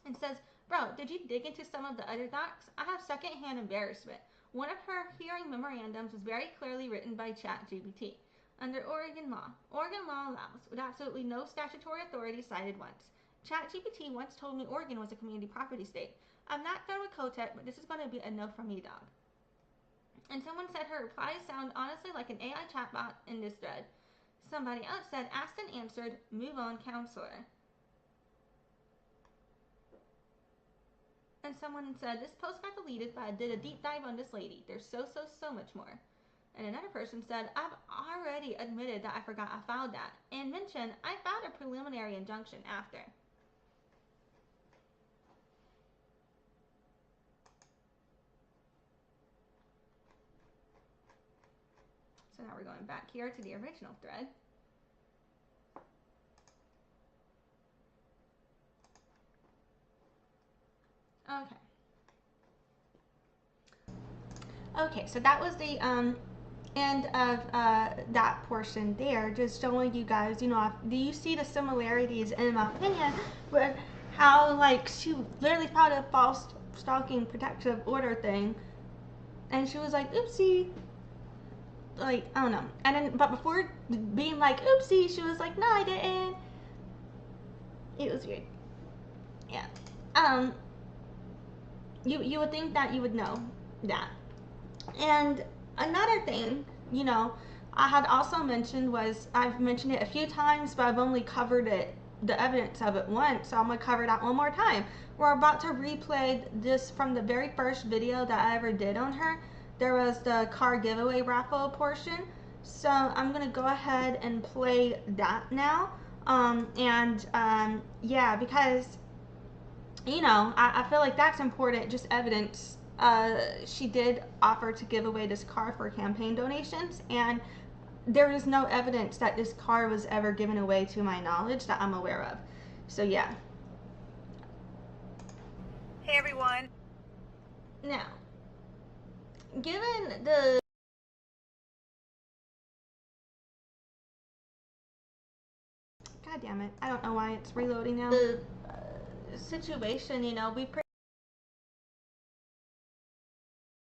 And says, bro, did you dig into some of the other docs? I have secondhand embarrassment. One of her hearing memorandums was very clearly written by ChatGPT. Under Oregon law allows, with absolutely no statutory authority cited once. ChatGPT once told me Oregon was a community property state. I'm not done with Kotek, but this is going to be a no from me, dog. And someone said her replies sound honestly like an AI chatbot in this thread. Somebody else said, asked and answered, move on, counselor. And someone said, this post got deleted, but I did a deep dive on this lady. There's so much more. And another person said, I've already admitted that I forgot I filed that, and mentioned I filed a preliminary injunction after. So now we're going back here to the original thread. Okay, so that was the end of that portion there, just showing you guys, you know, do you see the similarities, in my opinion, with how, like, she literally filed a false stalking protective order thing, and she was like, oopsie, like, I don't know, and then, but before being like, oopsie, she was like, no, I didn't. It was weird. Yeah. You would think that you would know that. And another thing, you know, I had also mentioned was, I've mentioned it a few times, but I've only covered it, the evidence of it once, so I'm going to cover that one more time. We're about to replay this from the very first video that I ever did on her. There was the car giveaway raffle portion, so I'm going to go ahead and play that now. Yeah, because, you know, I feel like that's important, just evidence. She did offer to give away this car for campaign donations, and there is no evidence that this car was ever given away to my knowledge that I'm aware of. So yeah. Hey everyone. Now, given the God damn it, I don't know why it's reloading now. The situation, you know,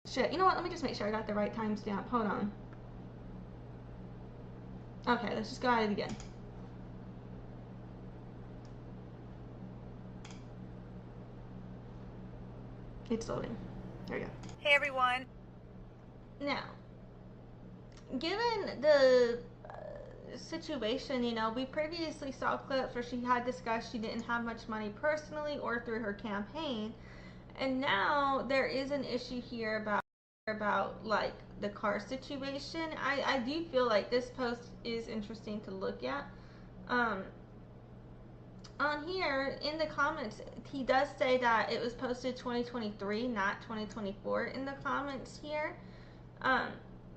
shit, you know what, let me just make sure I got the right timestamp. Hold on. Okay, let's just go at it again. It's loading. There we go. Hey everyone. Now, given the situation, you know, we previously saw clips where she had discussed she didn't have much money personally or through her campaign, and now there is an issue here about like the car situation. I do feel like this post is interesting to look at. On here in the comments, he does say that it was posted 2023, not 2024 in the comments here.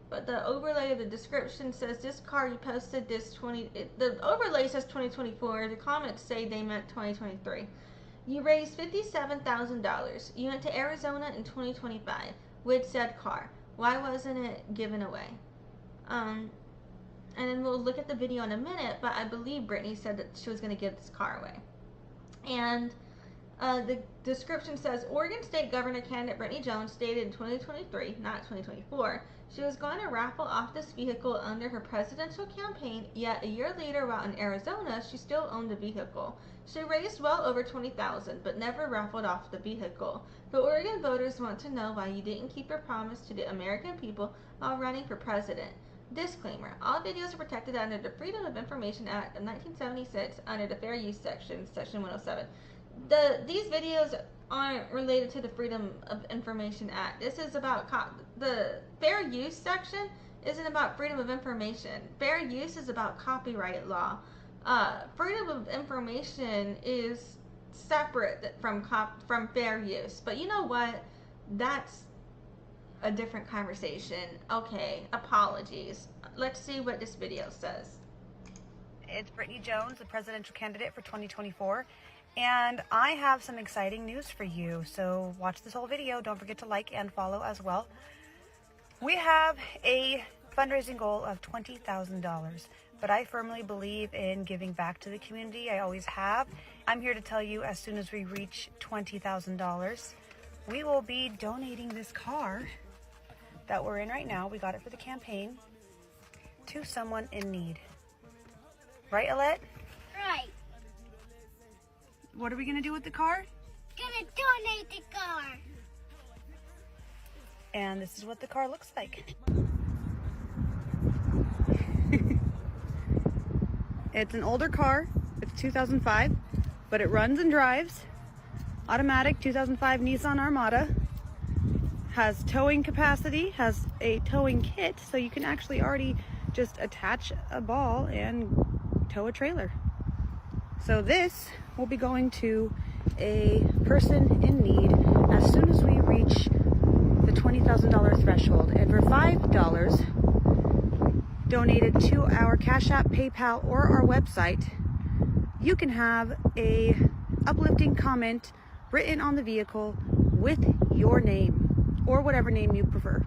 But the overlay of the description says this car you posted this the overlay says 2024. The comments say they meant 2023. You raised $57,000. You went to Arizona in 2025 with said car. Why wasn't it given away? And then we'll look at the video in a minute, but I believe Brittany said that she was going to give this car away. And the description says, Oregon State Governor candidate Brittany Jones stated in 2023, not 2024, she was going to raffle off this vehicle under her presidential campaign, yet a year later while in Arizona, she still owned the vehicle. She raised well over $20,000, but never raffled off the vehicle. The Oregon voters want to know why you didn't keep your promise to the American people while running for president. Disclaimer, all videos are protected under the Freedom of Information Act of 1976 under the Fair Use section, section 107. These videos aren't related to the Freedom of Information Act. This is about the Fair Use section isn't about freedom of information. Fair use is about copyright law. Freedom of information is separate from fair use. But you know what? That's a different conversation. Okay, apologies. Let's see what this video says. It's Brittany Jones, the presidential candidate for 2024, and I have some exciting news for you. So watch this whole video. Don't forget to like and follow as well. We have a fundraising goal of $20,000, but I firmly believe in giving back to the community. I always have. I'm here to tell you, as soon as we reach $20,000, we will be donating this car that we're in right now, we got it for the campaign, to someone in need. Right, Alette? Right. What are we gonna do with the car? Gonna donate the car. And this is what the car looks like. It's an older car. It's 2005, but it runs and drives. Automatic 2005 Nissan Armada. Has towing capacity, has a towing kit, so you can actually already just attach a ball and tow a trailer. So this will be going to a person in need as soon as we reach the $20,000 threshold. And for $5 donated to our Cash App, PayPal, or our website, you can have a uplifting comment written on the vehicle with your name, or whatever name you prefer.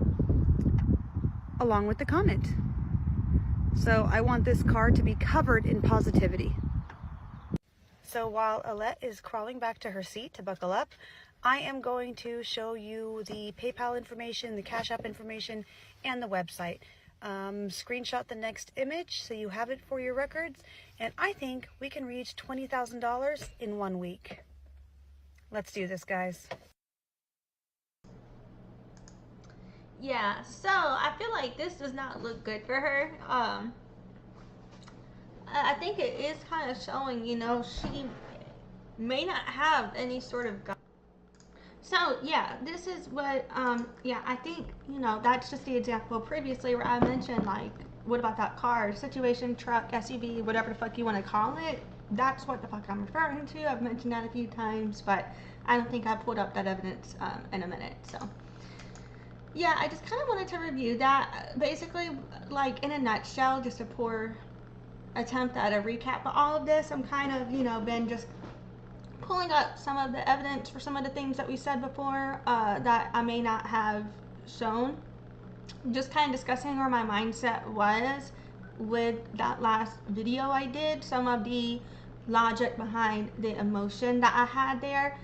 along with the comment. So I want this car to be covered in positivity. So while Alette is crawling back to her seat to buckle up, I am going to show you the PayPal information, the Cash App information, and the website. Screenshot the next image so you have it for your records, and I think we can reach $20,000 in 1 week. Let's do this, guys. Yeah, so I feel like this does not look good for her. I think it is kind of showing, you know, she may not have any sort of so yeah, this is what yeah, I think, you know, that's just the example previously where I mentioned, like, what about that car situation, truck, SUV, whatever the fuck you want to call it. That's what the fuck I'm referring to. I've mentioned that a few times, but I don't think I pulled up that evidence in a minute. So yeah, I just kind of wanted to review that. Basically, like, in a nutshell, just a poor attempt at a recap of all of this. I'm kind of, you know, been just pulling up some of the evidence for some of the things that we said before that I may not have shown. Just kind of discussing where my mindset was with that last video I did, some of the logic behind the emotion that I had there,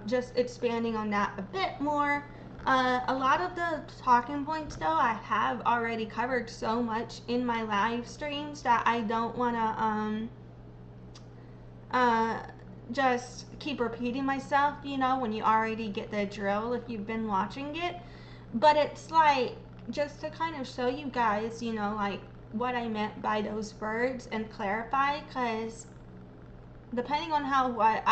just expanding on that a bit more. A lot of the talking points though I have already covered so much in my live streams that I don't want to just keep repeating myself, you know, when you already get the drill if you've been watching it. But it's like, just to kind of show you guys, you know, like, what I meant by those words and clarify, because depending on how what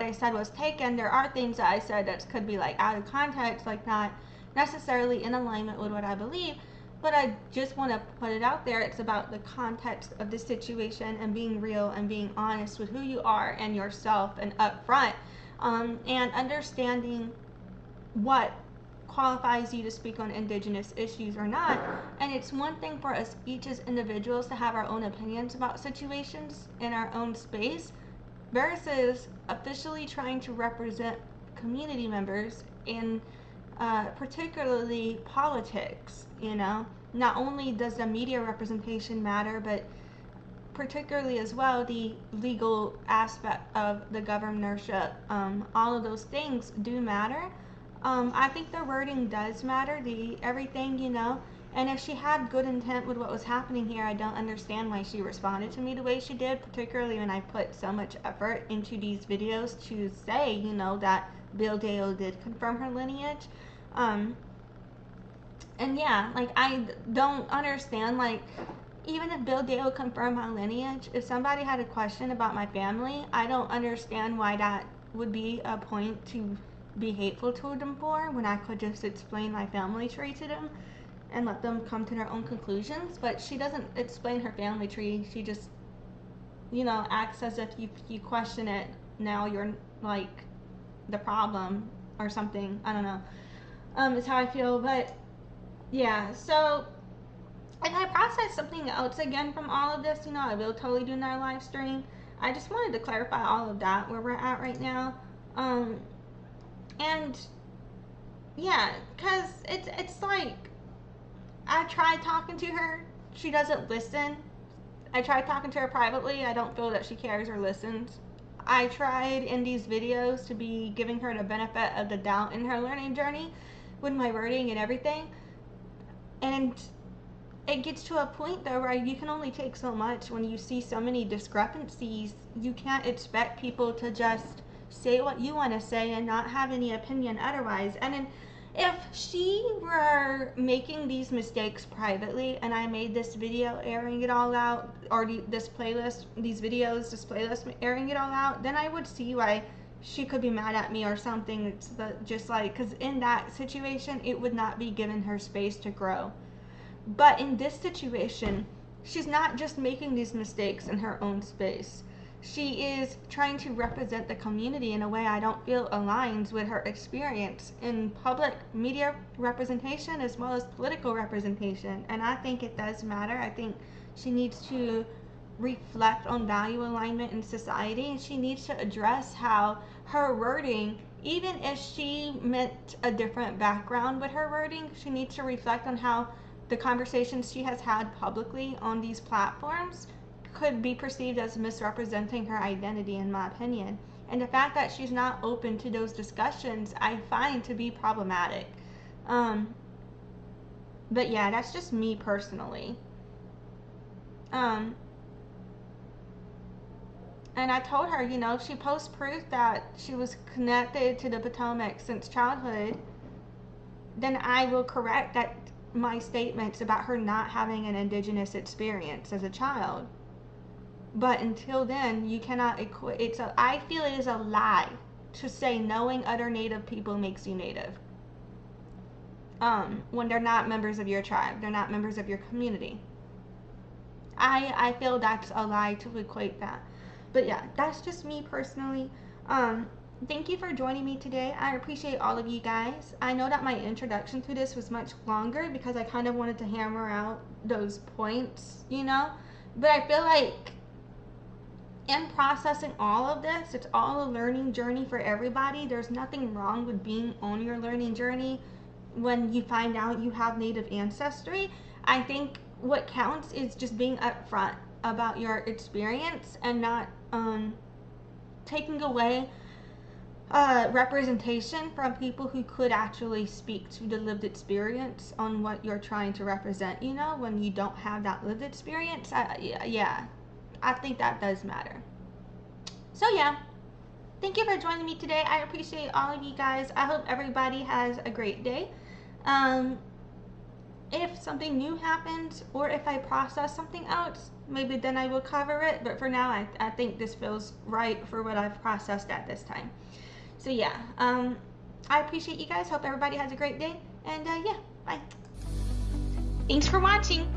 I said was taken, there are things that I said that could be like out of context, like not necessarily in alignment with what I believe. But I just want to put it out there. It's about the context of the situation and being real and being honest with who you are and yourself and upfront, and understanding what qualifies you to speak on Indigenous issues or not. And it's one thing for us each as individuals to have our own opinions about situations in our own space versus officially trying to represent community members in particularly politics. You know, not only does the media representation matter, but particularly as well the legal aspect of the governorship. All of those things do matter. I think the wording does matter, the everything, you know. And if she had good intent with what was happening here, I don't understand why she responded to me the way she did, particularly when I put so much effort into these videos to say, you know, that Bill Dale did confirm her lineage. And yeah, like, I don't understand, like, even if Bill Dale confirmed my lineage, if somebody had a question about my family, I don't understand why that would be a point to be hateful to them for, when I could just explain my family tree to them and let them come to their own conclusions. But she doesn't explain her family tree. She just, you know, acts as if you question it, now you're like the problem or something. I don't know. Is how I feel. But yeah, so if I process something else again from all of this, you know, I will totally do another live stream. I just wanted to clarify all of that where we're at right now. And yeah, because it's like, I tried talking to her, she doesn't listen. I tried talking to her privately, I don't feel that she cares or listens. I tried in these videos to be giving her the benefit of the doubt in her learning journey with my wording and everything. And it gets to a point though where you can only take so much when you see so many discrepancies. You can't expect people to just say what you want to say and not have any opinion otherwise. And then if she were making these mistakes privately and I made this video airing it all out, or this playlist, these videos, this playlist airing it all out, then I would see why she could be mad at me or something. It's just like, because in that situation it would not be given her space to grow. But in this situation, she's not just making these mistakes in her own space. She is trying to represent the community in a way I don't feel aligns with her experience in public media representation as well as political representation. And I think it does matter. I think she needs to reflect on value alignment in society, and she needs to address how her wording even if she meant a different background with her wording, she needs to reflect on how the conversations she has had publicly on these platforms could be perceived as misrepresenting her identity, in my opinion. And the fact that she's not open to those discussions, I find to be problematic. But yeah, that's just me personally. And I told her, if she posts proof that she was connected to the Potomac since childhood, then I will correct my statements about her not having an Indigenous experience as a child. But until then, you cannot equate. I feel it is a lie to say knowing other Native people makes you Native. When they're not members of your tribe, they're not members of your community. I feel that's a lie to equate that. But yeah, that's just me personally. Thank you for joining me today. I appreciate all of you guys. I know that my introduction to this was much longer because I kind of wanted to hammer out those points, But I feel like in processing all of this, it's all a learning journey for everybody. There's nothing wrong with being on your learning journey when you find out you have Native ancestry. I think what counts is just being upfront about your experience and not taking away representation from people who could actually speak to the lived experience on what you're trying to represent, when you don't have that lived experience. I think that does matter. So yeah, thank you for joining me today. I appreciate all of you guys. I hope everybody has a great day. If something new happens or if I process something else, maybe then I will cover it. But for now, I think this feels right for what I've processed at this time. So yeah, I appreciate you guys. Hope everybody has a great day. And yeah, bye. Thanks for watching.